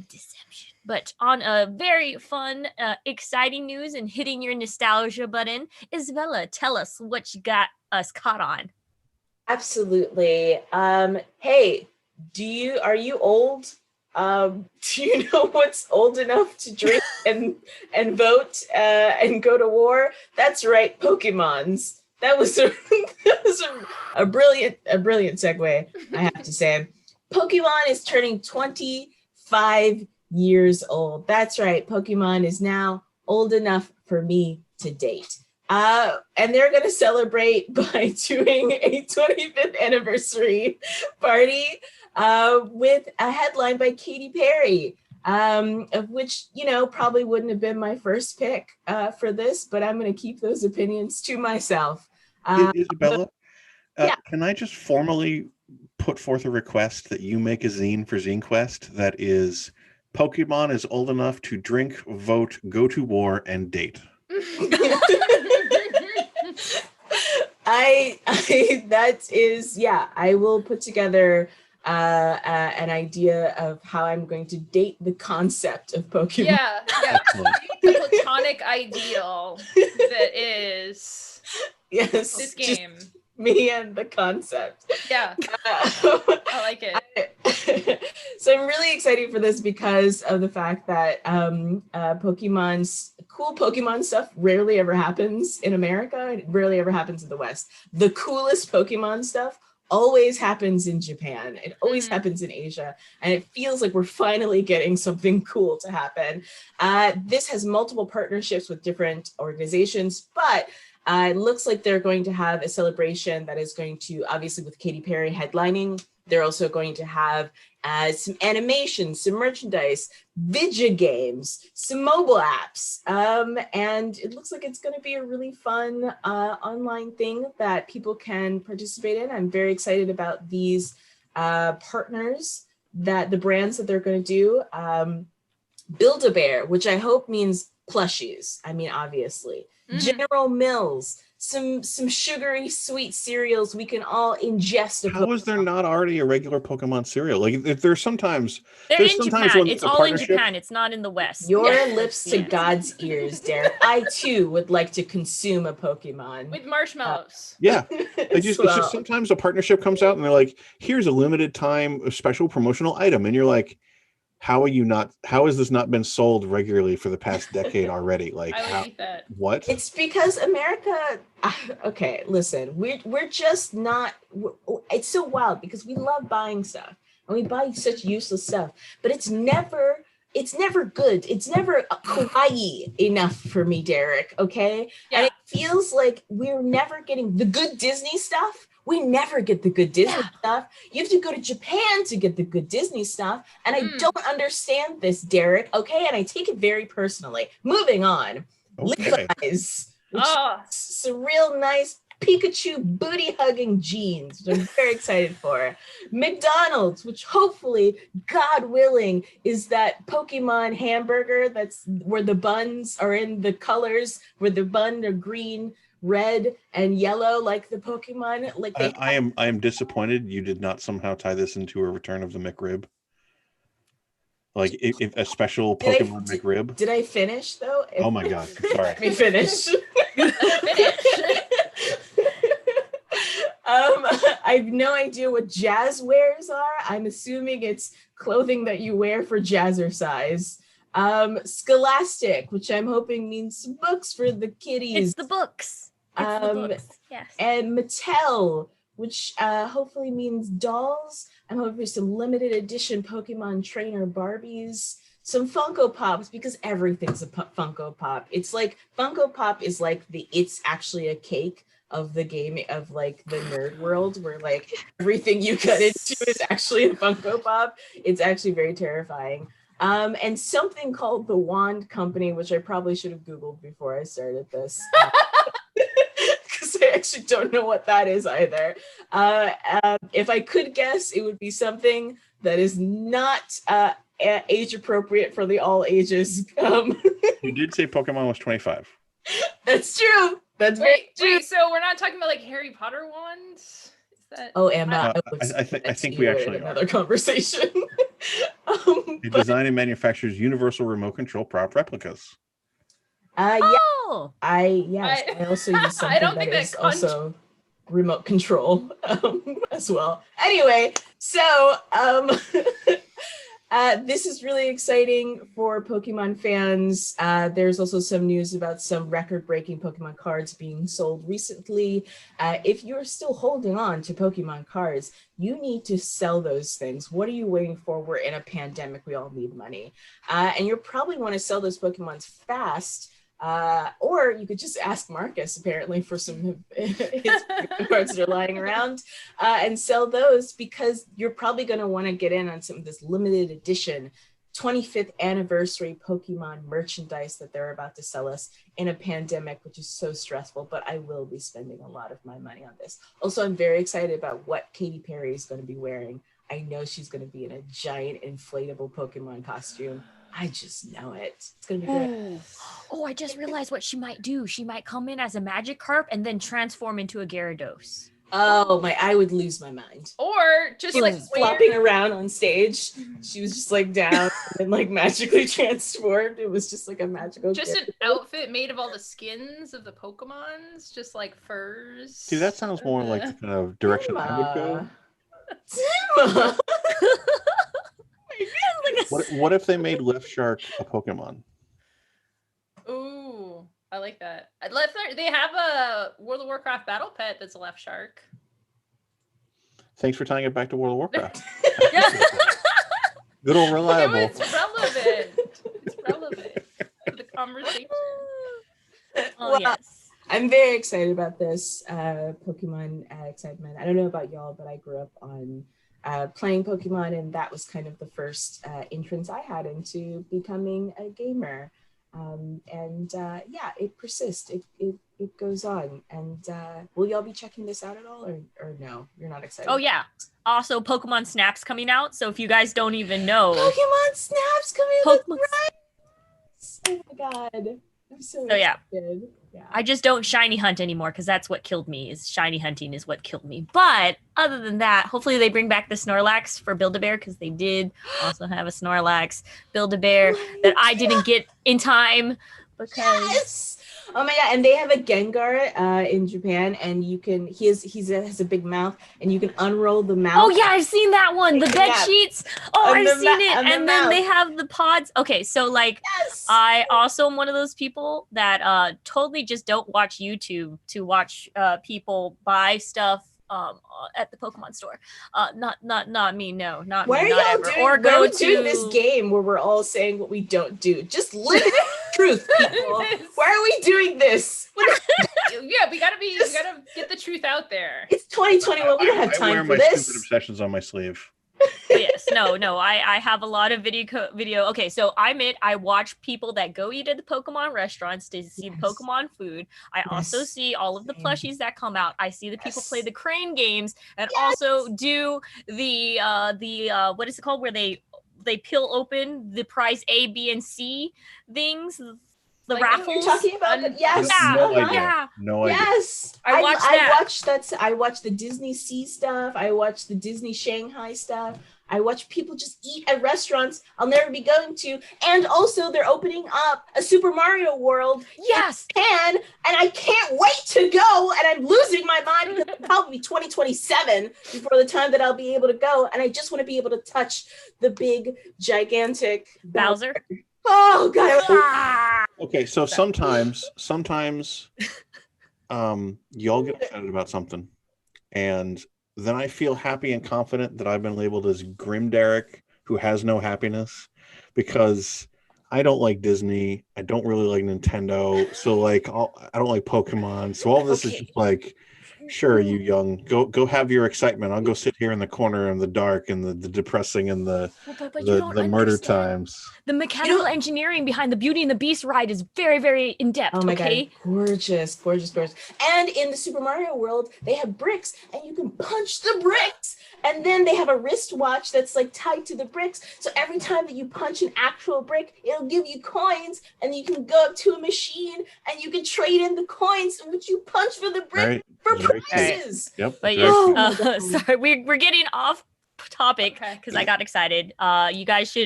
Deception. But on a very fun, exciting news and hitting your nostalgia button, Isabella, tell us what you got us caught on. Absolutely. Hey, are you old? Do you know what's old enough to drink and vote and go to war? That's right, Pokemons. That was a brilliant segue, I have to say. Pokemon is turning 25 years old. That's right. Pokemon is now old enough for me to date. And they're going to celebrate by doing a 25th anniversary party with a headline by Katy Perry, of which, probably wouldn't have been my first pick for this, but I'm going to keep those opinions to myself. Isabella, yeah. Can I just formally put forth a request that you make a zine for Zine Quest that is Pokemon is old enough to drink, vote, go to war, and date? I will put together an idea of how I'm going to date the concept of Pokemon. Yeah. The platonic ideal that is this game. Me and the concept. Yeah. I like it. So I'm really excited for this because of the fact that cool Pokemon stuff rarely ever happens in America. It rarely ever happens in the West. The coolest Pokemon stuff always happens in Japan. It always happens in Asia. And it feels like we're finally getting something cool to happen. This has multiple partnerships with different organizations, but it looks like they're going to have a celebration that is going to, obviously with Katy Perry headlining, they're also going to have some animation, some merchandise, video games, some mobile apps. And it looks like it's going to be a really fun online thing that people can participate in. I'm very excited about these partners, that the brands that they're going to do. Build-A-Bear, which I hope means plushies. I mean, obviously. General Mills, some sugary sweet cereals we can all ingest. How is there not already a regular Pokemon cereal? Like there's sometimes they're in Japan. It's all in Japan. It's not in the West. Your lips to God's ears, Derek. I too would like to consume a Pokemon with marshmallows. Yeah, it's just sometimes a partnership comes out and they're like, "Here's a limited time special promotional item," and you're like, how has this not been sold regularly for the past decade already? Like, I would eat that. What? It's because America, okay, listen, we're just not, it's so wild because we love buying stuff and we buy such useless stuff, but it's never good. It's never kawaii enough for me, Derek, okay? Yeah. And it feels like we're never getting the good Disney stuff. We never get the good Disney stuff. You have to go to Japan to get the good Disney stuff. And I don't understand this, Derek. Okay. And I take it very personally. Moving on. Okay. Levi's. Some real nice Pikachu booty hugging jeans, which I'm very excited for. McDonald's, which hopefully, God willing, is that Pokemon hamburger that's where the buns are in the colors, where the bun are green, red and yellow, like the Pokemon. Like I am disappointed you did not somehow tie this into a Return of the McRib. Like if a special Pokemon McRib. Did I finish though? Oh my God! Sorry. Let me finish. Finish. I have no idea what jazzwares are. I'm assuming it's clothing that you wear for jazzercise. Scholastic, which I'm hoping means books for the kiddies. It's the books. It's the books. Yes. And Mattel, which hopefully means dolls. I'm hoping for some limited edition Pokemon trainer Barbies, some Funko Pops, because everything's a Funko Pop. It's like Funko Pop is like it's actually a cake of the game of like the nerd world, where like everything you cut into is actually a Funko Pop. It's actually very terrifying. And something called the Wand Company, which I probably should have Googled before I started this. Because I actually don't know what that is either. If I could guess, it would be something that is not age appropriate for the all ages. You did say Pokemon was 25. That's true. That's very true. Wait, so we're not talking about like Harry Potter wands? Is that... Oh, Emma, I think we actually another conversation. It designs and manufactures universal remote control prop replicas. I also use something I don't think that is also remote control as well. Anyway, so this is really exciting for Pokemon fans. There's also some news about some record-breaking Pokemon cards being sold recently. If you're still holding on to Pokemon cards, you need to sell those things. What are you waiting for? We're in a pandemic. We all need money. And you'll probably want to sell those Pokemons fast. Or you could just ask Marcus, apparently, for some of his cards that are lying around and sell those, because you're probably going to want to get in on some of this limited edition 25th anniversary Pokemon merchandise that they're about to sell us in a pandemic, which is so stressful, but I will be spending a lot of my money on this. Also, I'm very excited about what Katy Perry is going to be wearing. I know she's going to be in a giant inflatable Pokemon costume. I just know it. It's going to be great. Oh, I just realized what she might do. She might come in as a Magikarp and then transform into a Gyarados. Oh, I would lose my mind. Or just Like flopping around on stage. She was just like down and like magically transformed. It was just like a magical just an outfit made of all the skins of the Pokemons, just like furs. See, that sounds more like the kind of direction I would go. Timma! What if they made Lift Shark a Pokemon? Ooh, I like that. They have a World of Warcraft battle pet that's a left shark. Thanks for tying it back to World of Warcraft. Good old reliable. It's relevant. It's relevant to the conversation. Oh, yes. I'm very excited about this Pokemon excitement. I don't know about y'all, but I grew up on playing Pokemon, and that was kind of the first entrance I had into becoming a gamer. It persists. It goes on. And will y'all be checking this out at all, or no? You're not excited? Oh yeah. Also, Pokemon Snap's coming out. So if you guys don't even know, Pokemon Snap's coming out. Oh my god. I'm so excited. Yeah. I just don't shiny hunt anymore, because that's what killed me. Is shiny hunting is what killed me. But other than that, hopefully they bring back the Snorlax for Build-A-Bear, because they did also have a Snorlax Build-A-Bear that I didn't get in time because. Yes! Oh my god! And they have a Gengar in Japan, and you can he has a big mouth, and you can unroll the mouth. Oh yeah, I've seen that one. The bed sheets. Oh, I've seen it. And then they have the pods. Okay, so like, yes! I also am one of those people that totally just don't watch YouTube to watch people buy stuff at the Pokemon store. Not me. No, not Why me. Are not y'all ever. doing, or go to doing this game where we're all saying what we don't do. Just live the truth, people. Why are we doing this? Yeah, we gotta get the truth out there. It's 2021. We don't have time I for wear this. my stupid obsessions on my sleeve. But yes, no. I have a lot of video. Okay, so I watch people that go eat at the Pokemon restaurants to see the Pokemon food. I also see all of the plushies that come out. I see the people play the crane games, and also do the what is it called, where they peel open the prize A, B, and C things. the Like, I know what You're raffles. talking about, but yes, No Yeah. idea. Yeah. No idea. yes. I watched that. watched that. I watched the Disney Sea stuff. I watched the Disney Shanghai stuff. I watch people just eat at restaurants I'll never be going to, and also they're opening up a Super Mario World Yes. in Japan, and I can't wait to go. And I'm losing my mind because it'll probably be 2027 before the time that I'll be able to go. And I just want to be able to touch the big, gigantic Bowser. Oh god! Ah! Okay, so sometimes y'all get excited about something, and then I feel happy and confident that I've been labeled as Grim Derek, who has no happiness, because I don't like Disney. I don't really like Nintendo. So like, I don't like Pokemon. So all this is just like, sure, you young, go have your excitement. I'll go sit here in the corner in the dark and the depressing and the But you don't murder understand. times. The mechanical engineering behind the Beauty and the Beast ride is very, very in depth. Oh my okay? god, gorgeous. And in the Super Mario World, they have bricks, and you can punch the bricks. And then they have a wristwatch that's like tied to the bricks. So every time that you punch an actual brick, it'll give you coins, and you can go up to a machine and you can trade in the coins which you punch for the brick Right. for Very cute. prizes. Yep. But very yes, cute. Oh my God. sorry, we're getting off topic Okay. because I got excited. You guys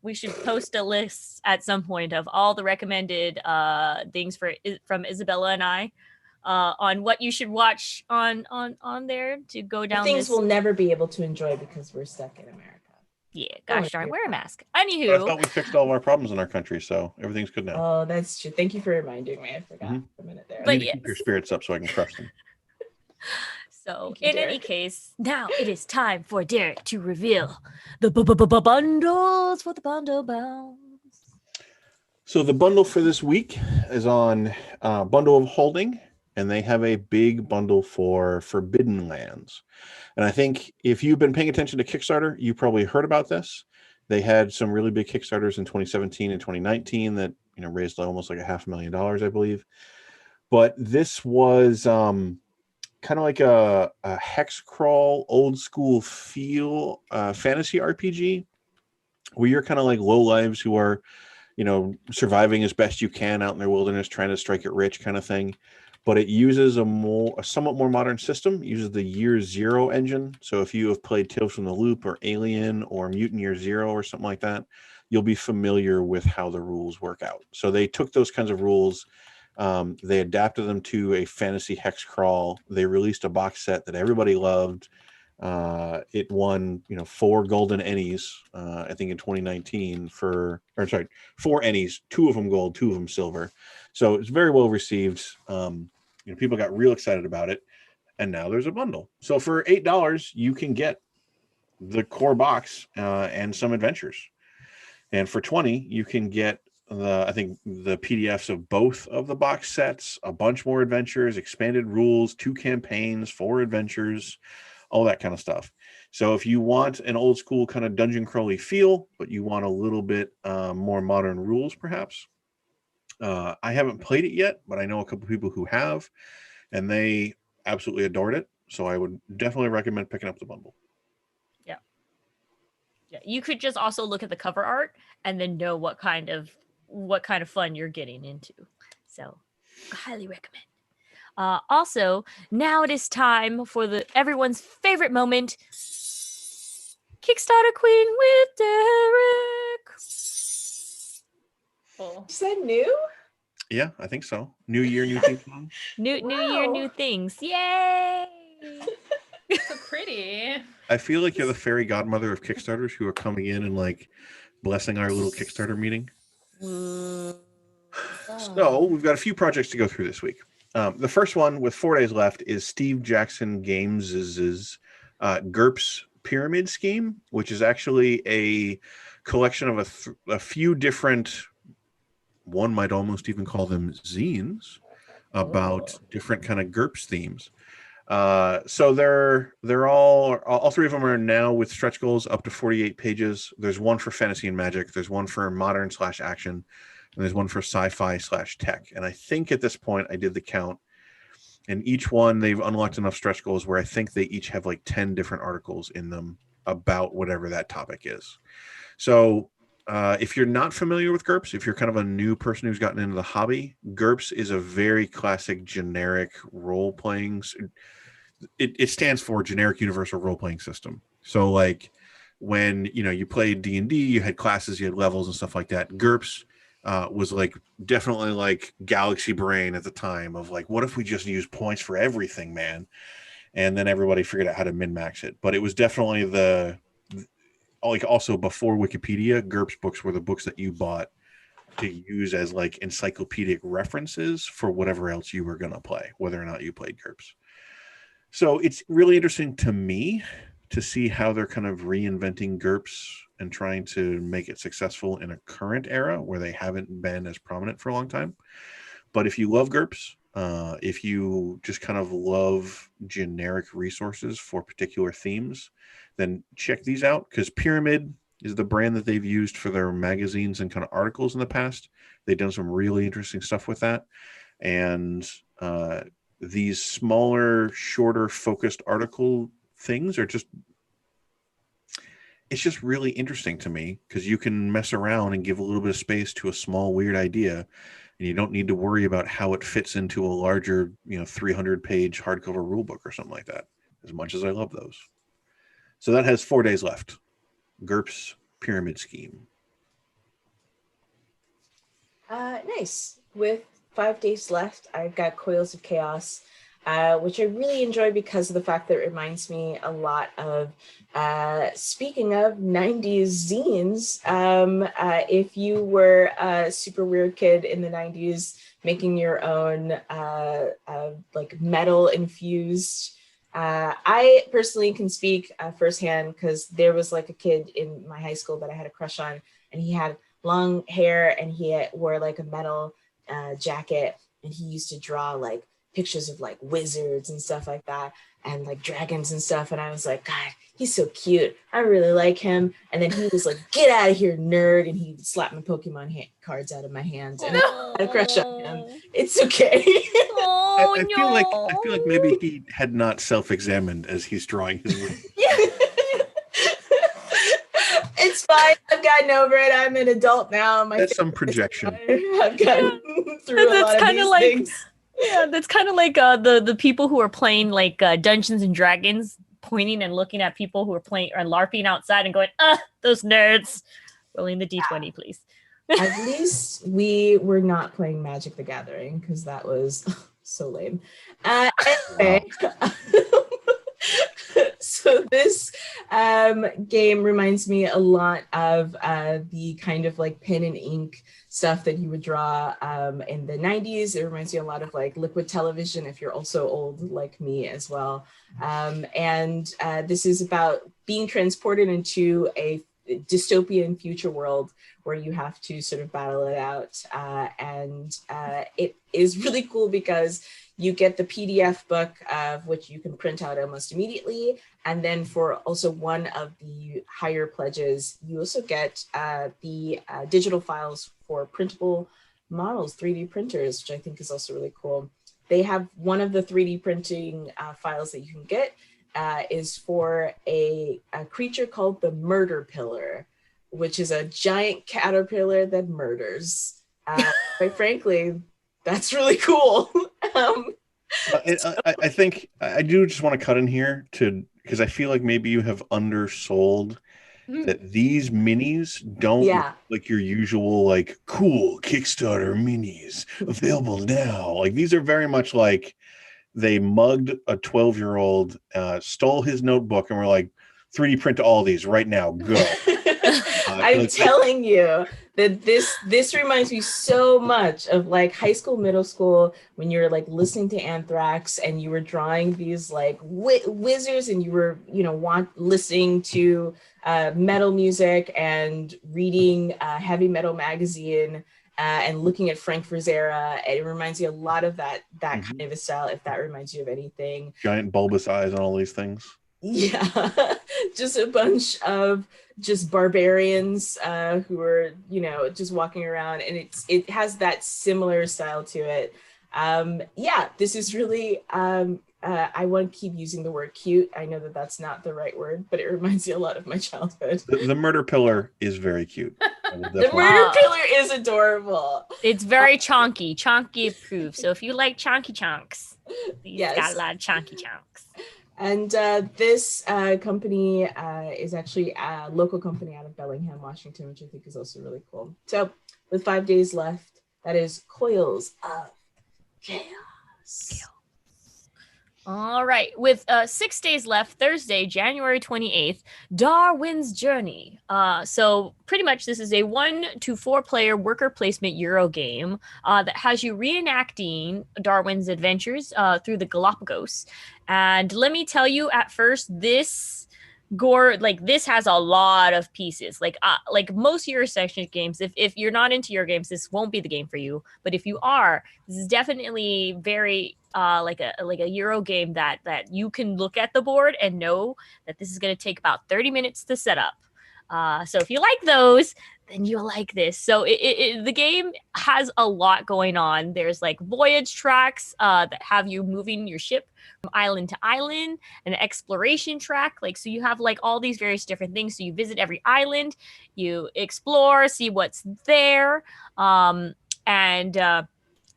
we should post a list at some point of all the recommended things from Isabella and I on what you should watch on there to go down Things this. we'll never be able to enjoy because we're stuck in America. Yeah, Oh, gosh darn, dear. wear a mask. But I Anywho, thought we fixed all of our problems in our country, so everything's good now. Oh, that's true. Thank you for reminding me. I forgot Mhm. for a minute there. I But need to keep your spirits up so I can crush them. so Thank you, in any Derek. case, now it is time for Derek to reveal the bundles for the bundle bounds. So the bundle for this week is on Bundle of Holding, and they have a big bundle for Forbidden Lands. And I think if you've been paying attention to Kickstarter, you probably heard about this. They had some really big Kickstarters in 2017 and 2019 that raised almost like $500,000, I believe. But this was kind of like a hex crawl, old school feel fantasy RPG, where you're kind of like low lives who are surviving as best you can out in their wilderness, trying to strike it rich kind of thing. But it uses a somewhat more modern system. It uses the Year Zero engine. So if you have played Tales from the Loop or Alien or Mutant Year Zero or something like that, you'll be familiar with how the rules work out. So they took those kinds of rules, they adapted them to a fantasy hex crawl. They released a box set that everybody loved. It won 4 golden Ennies, I think in 2019 4 Ennies, 2 of them gold, 2 of them silver. So it's very well received. People got real excited about it, and now there's a bundle. So for $8 you can get the core box and some adventures, and for $20 you can get the PDFs of both of the box sets, a bunch more adventures, expanded rules, 2 campaigns, 4 adventures, all that kind of stuff. So if you want an old school kind of dungeon crawly feel, but you want a little bit more modern rules, perhaps. I haven't played it yet, but I know a couple people who have, and they absolutely adored it. So I would definitely recommend picking up the bundle. Yeah, you could just also look at the cover art and then know what kind of fun you're getting into. So, I highly recommend. Also, now it is time for everyone's favorite moment, Kickstarter Queen with Derek. Cool. Is that new? Yeah, I think so. New year, new theme song. New year, Wow. new things. Yay! So pretty. I feel like you're the fairy godmother of Kickstarters who are coming in and like blessing our little Kickstarter meeting. So we've got a few projects to go through this week. The first one with 4 days left is Steve Jackson Games' GURPS Pyramid Scheme, which is actually a collection of a few different, one might almost even call them zines, about different kind of GURPS themes. So they're all 3 of them are now with stretch goals up to 48 pages. There's one for fantasy and magic. There's one for modern/action. And there's one for sci-fi/tech. And I think at this point I did the count. And each one, they've unlocked enough stretch goals where I think they each have like 10 different articles in them about whatever that topic is. So If you're not familiar with GURPS, if you're kind of a new person who's gotten into the hobby, GURPS is a very classic generic role-playing. It stands for Generic Universal Role-Playing System. So like when you played D&D, you had classes, you had levels and stuff like that. GURPS was like definitely like Galaxy Brain at the time of like, what if we just use points for everything, man? And then everybody figured out how to min-max it. But it was definitely like also before Wikipedia, GURPS books were the books that you bought to use as like encyclopedic references for whatever else you were going to play, whether or not you played GURPS. So it's really interesting to me to see how they're kind of reinventing GURPS and trying to make it successful in a current era where they haven't been as prominent for a long time. But if you love GURPS, if you just kind of love generic resources for particular themes, then check these out, because Pyramid is the brand that they've used for their magazines and kind of articles in the past. They've done some really interesting stuff with that. And these smaller, shorter, focused article things are it's just really interesting to me, because you can mess around and give a little bit of space to a small, weird idea, and you don't need to worry about how it fits into a larger, 300-page hardcover rule book or something like that, as much as I love those. So that has 4 days left. GURPS Pyramid Scheme. Nice. With 5 days left, I've got Coils of Chaos, which I really enjoy because of the fact that it reminds me a lot of, speaking of 90s zines, if you were a super weird kid in the 90s making your own like metal infused, I personally can speak firsthand, because there was like a kid in my high school that I had a crush on, and he had long hair and he wore like a metal jacket, and he used to draw like pictures of like wizards and stuff like that, and like dragons and stuff, and I was like, God, he's so cute, I really like him. And then he was like, get out of here, nerd, and he slapped my Pokemon cards out of my hands, and I had a crush on him. It's okay. Oh, I feel like maybe he had not self-examined as he's drawing his movies. Yeah. It's fine. I've gotten over it. I'm an adult now. That's some projection. I've gotten through a lot of these things. Yeah, that's kind of like the people who are playing like Dungeons and Dragons, pointing and looking at people who are playing or LARPing outside and going, those nerds. Rolling the D20, please. At least we were not playing Magic the Gathering, because that was so lame. Anyway, so this game reminds me a lot of the kind of like pen and ink stuff that you would draw in the 90s. It reminds me a lot of like Liquid Television, if you're also old like me as well. And this is about being transported into a dystopian future world where you have to sort of battle it out. And it is really cool because you get the PDF book, of which you can print out almost immediately. And then for also one of the higher pledges, you also get the digital files for printable models, 3D printers, which I think is also really cool. They have one of the 3D printing files that you can get is for a creature called the Murder Pillar, which is a giant caterpillar that murders. Quite frankly, that's really cool. I think I do just want to cut in here because I feel like maybe you have undersold that these minis don't look like your usual like cool Kickstarter minis available now. Like these are very much like they mugged a 12-year-old, stole his notebook, and were like, 3D print all these right now, go. I'm telling you that this reminds me so much of like high school, middle school, when you were like listening to Anthrax and you were drawing these like wizards, and you were listening to metal music and reading Heavy Metal magazine and looking at Frank Frazetta. It reminds you a lot of that kind of a style, if that reminds you of anything. Giant bulbous eyes on all these things. Yeah, just a bunch of just barbarians who are, just walking around, and it has that similar style to it. This is really, I want to keep using the word cute. I know that that's not the right word, but it reminds me a lot of my childhood. The Murder Pillar is very cute. The murder pillar is adorable. It's very chonky approved. So if you like chonky chunks, he's got a lot of chonky chunks. And this company is actually a local company out of Bellingham, Washington, which I think is also really cool. So with 5 days left, that is Coils of Chaos. All right. With 6 days left, Thursday, January 28th, Darwin's Journey. So pretty much this is a 1 to 4 player worker placement Euro game that has you reenacting Darwin's adventures through the Galapagos. And let me tell you, at first, this has a lot of pieces. Like most Euro-centric games, if you're not into Euro games, this won't be the game for you. But if you are, this is definitely very like a Euro game that you can look at the board and know that this is going to take about 30 minutes to set up. So if you like those, then you'll like this. So the game has a lot going on. There's like voyage tracks that have you moving your ship from island to island, an exploration track. Like, so you have like all these various different things. So you visit every island, you explore, see what's there.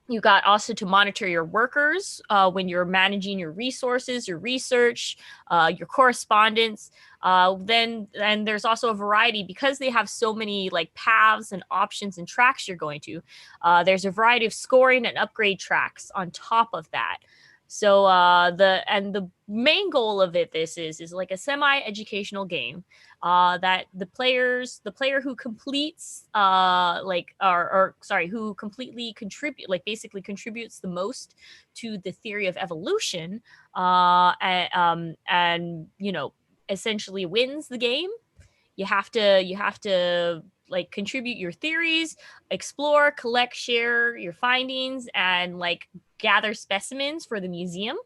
You got also to monitor your workers when you're managing your resources, your research, your correspondence. Then there's also a variety, because they have so many like paths and options and tracks you're going to. There's a variety of scoring and upgrade tracks on top of that. So the main goal of this is like a semi-educational game that the player who completes who completely basically contributes the most to the theory of evolution and essentially wins the game. You have to like contribute your theories, explore, collect, share your findings, and like gather specimens for the museum.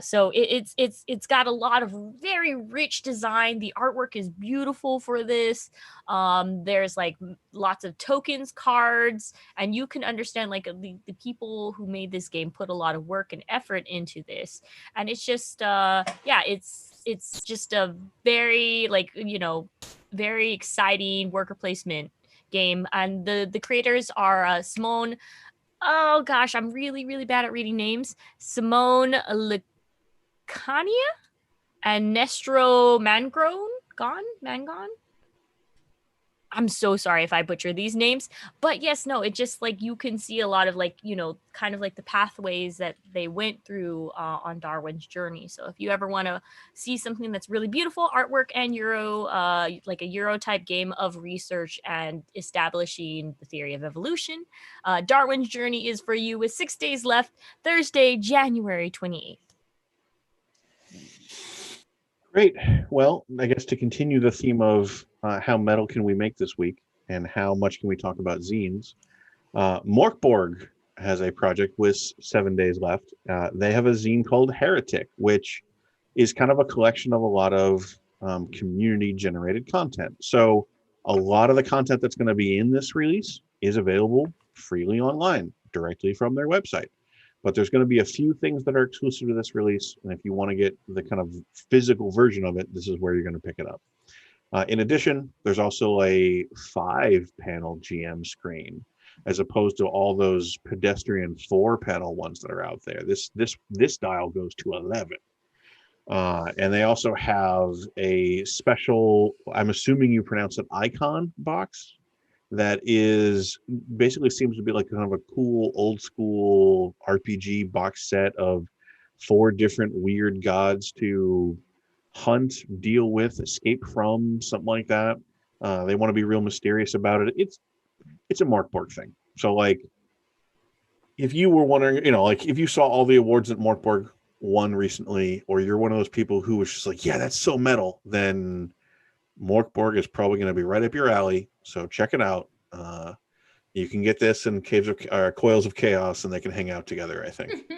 So it's got a lot of very rich design. The artwork is beautiful for this. There's like lots of tokens, cards, and you can understand like the people who made this game put a lot of work and effort into this. And it's just it's just a very very exciting worker placement game. And the creators are Simone. Oh gosh, I'm really, really bad at reading names. Simone Lecania and Nestro Mangon. I'm so sorry if I butcher these names, but yes, no, it just like you can see a lot of like, kind of like the pathways that they went through on Darwin's Journey. So if you ever want to see something that's really beautiful artwork and Euro, like a Euro type game of research and establishing the theory of evolution, Darwin's Journey is for you with 6 days left, Thursday, January 28th. Great. Well, I guess to continue the theme of how metal can we make this week and how much can we talk about zines, Morkborg has a project with 7 days left. They have a zine called Heretic, which is kind of a collection of a lot of community-generated content. So a lot of the content that's going to be in this release is available freely online, directly from their website. But there's going to be a few things that are exclusive to this release. And if you want to get the kind of physical version of it, this is where you're going to pick it up. In addition, there's also a 5-panel GM screen, as opposed to all those pedestrian 4-panel ones that are out there. This dial goes to 11. And they also have a special, I'm assuming you pronounce it, icon box that is basically seems to be like kind of a cool old school RPG box set of 4 different weird gods to hunt, deal with, escape from, something like that. They want to be real mysterious about it. It's a Morkborg thing. So like, if you were wondering, like if you saw all the awards that Morkborg won recently, or you're one of those people who was just like, yeah, that's so metal, then Morkborg is probably going to be right up your alley. So check it out. You can get this in Coils of Chaos, and they can hang out together, I think.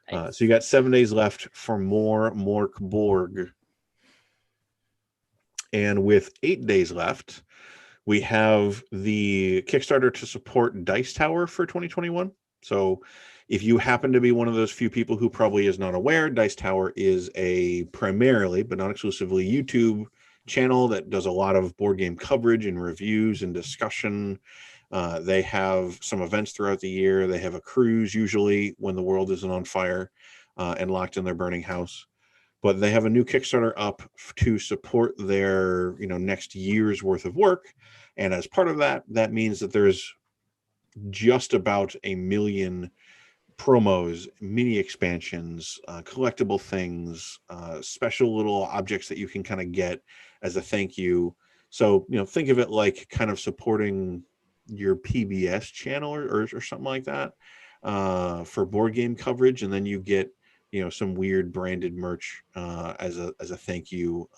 Nice. So you got 7 days left for more Morkborg. And with 8 days left, we have the Kickstarter to support Dice Tower for 2021. So if you happen to be one of those few people who probably is not aware, Dice Tower is a primarily, but not exclusively, YouTube channel that does a lot of board game coverage and reviews and discussion. They have some events throughout the year. They have a cruise usually when the world isn't on fire and locked in their burning house. But they have a new Kickstarter up to support their, next year's worth of work. And as part of that, that means that there's just about 1 million promos, mini expansions, collectible things, special little objects that you can kind of get as a thank you. So, think of it like kind of supporting your PBS channel or something like that for board game coverage. And then you get, some weird branded merch as a thank you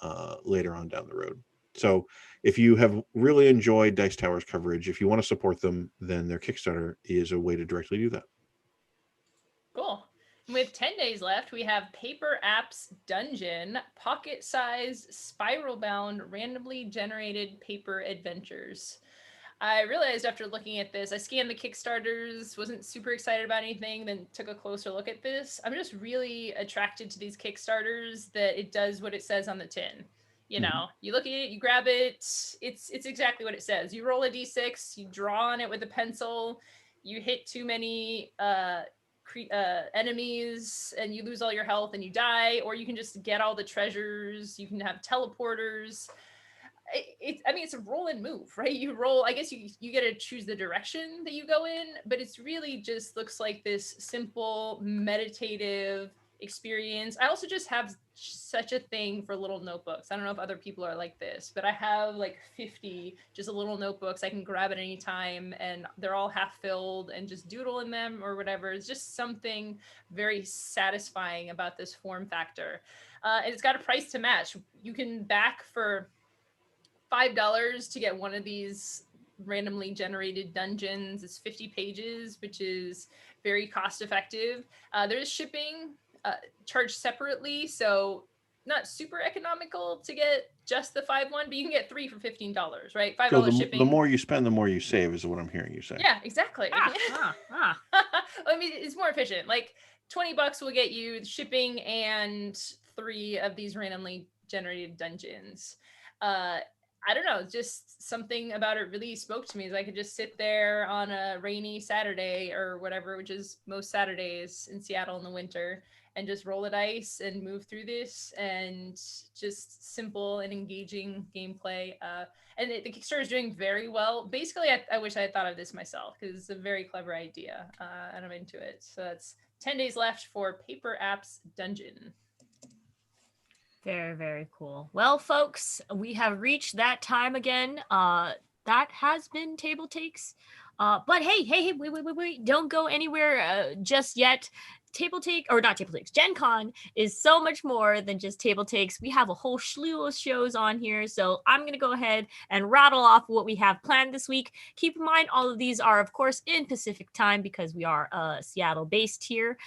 later on down the road. So if you have really enjoyed Dice Tower's coverage, if you want to support them, then their Kickstarter is a way to directly do that. Cool. With 10 days left, we have Paper Apps Dungeon, pocket-sized, spiral-bound, randomly generated paper adventures. I realized after looking at this, I scanned the Kickstarters, wasn't super excited about anything, then took a closer look at this. I'm just really attracted to these Kickstarters that it does what it says on the tin. You know, you look at it, you grab it, it's exactly what it says. You roll a d6, you draw on it with a pencil, you hit too many enemies and you lose all your health and you die, or you can just get all the treasures. You can have teleporters. It's a roll and move, right? You roll, I guess you get to choose the direction that you go in, but it's really just looks like this simple meditative experience. I also just have such a thing for little notebooks. I don't know if other people are like this, but I have like 50 just little notebooks I can grab at any time, and they're all half filled, and just doodle in them or whatever. It's just something very satisfying about this form factor. And it's got a price to match. You can back for $5 to get one of these randomly generated dungeons. It's 50 pages, which is very cost effective. There's shipping charged separately, so not super economical to get just the 5 one, but you can get 3 for $15, right? $5 shipping. The more you spend, the more you save, is what I'm hearing you say. Yeah, exactly. I mean, it's more efficient. Like $20 will get you shipping and 3 of these randomly generated dungeons. I don't know, just something about it really spoke to me. Is I could just sit there on a rainy Saturday or whatever, which is most Saturdays in Seattle in the winter, and just roll a dice and move through this, and just simple and engaging gameplay. And the Kickstarter is doing very well. Basically, I wish I had thought of this myself, because it's a very clever idea, and I'm into it. So that's 10 days left for Paper Apps Dungeon. Very, very cool. Well, folks, we have reached that time again. That has been Table Takes. But hey, wait. Don't go anywhere just yet. Gen Con is so much more than just Table Takes. We have a whole slew of shows on here. So I'm going to go ahead and rattle off what we have planned this week. Keep in mind, all of these are, of course, in Pacific time because we are Seattle based here.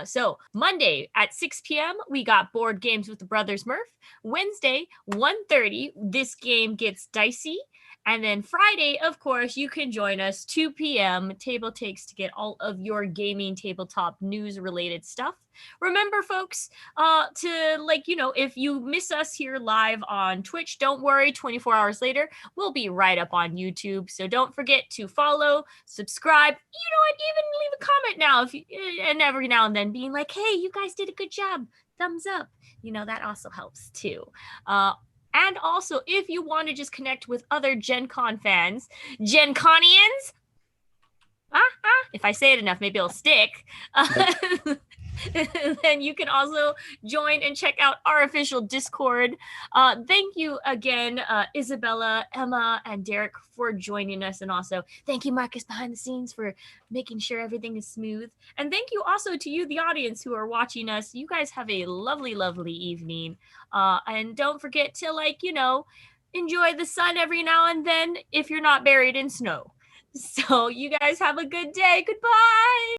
So Monday at 6 p.m., we got Board Games with the Brothers Murph. Wednesday, 1:30, This Game Gets Dicey. And then Friday, of course, you can join us 2 p.m. Table Takes to get all of your gaming tabletop news related stuff. Remember, folks, if you miss us here live on Twitch, don't worry, 24 hours later, we'll be right up on YouTube. So don't forget to follow, subscribe, even leave a comment now, and every now and then being like, hey, you guys did a good job. Thumbs up. That also helps too. And also, if you want to just connect with other Gen Con fans, Gen Conians, if I say it enough, maybe it'll stick. Then you can also join and check out our official Discord. Thank you again, Isabella, Emma, and Derek for joining us. And also thank you, Marcus, behind the scenes, for making sure everything is smooth. And thank you also to you, the audience, who are watching us. You guys have a lovely, lovely evening. And don't forget to, enjoy the sun every now and then if you're not buried in snow. So you guys have a good day. Goodbye.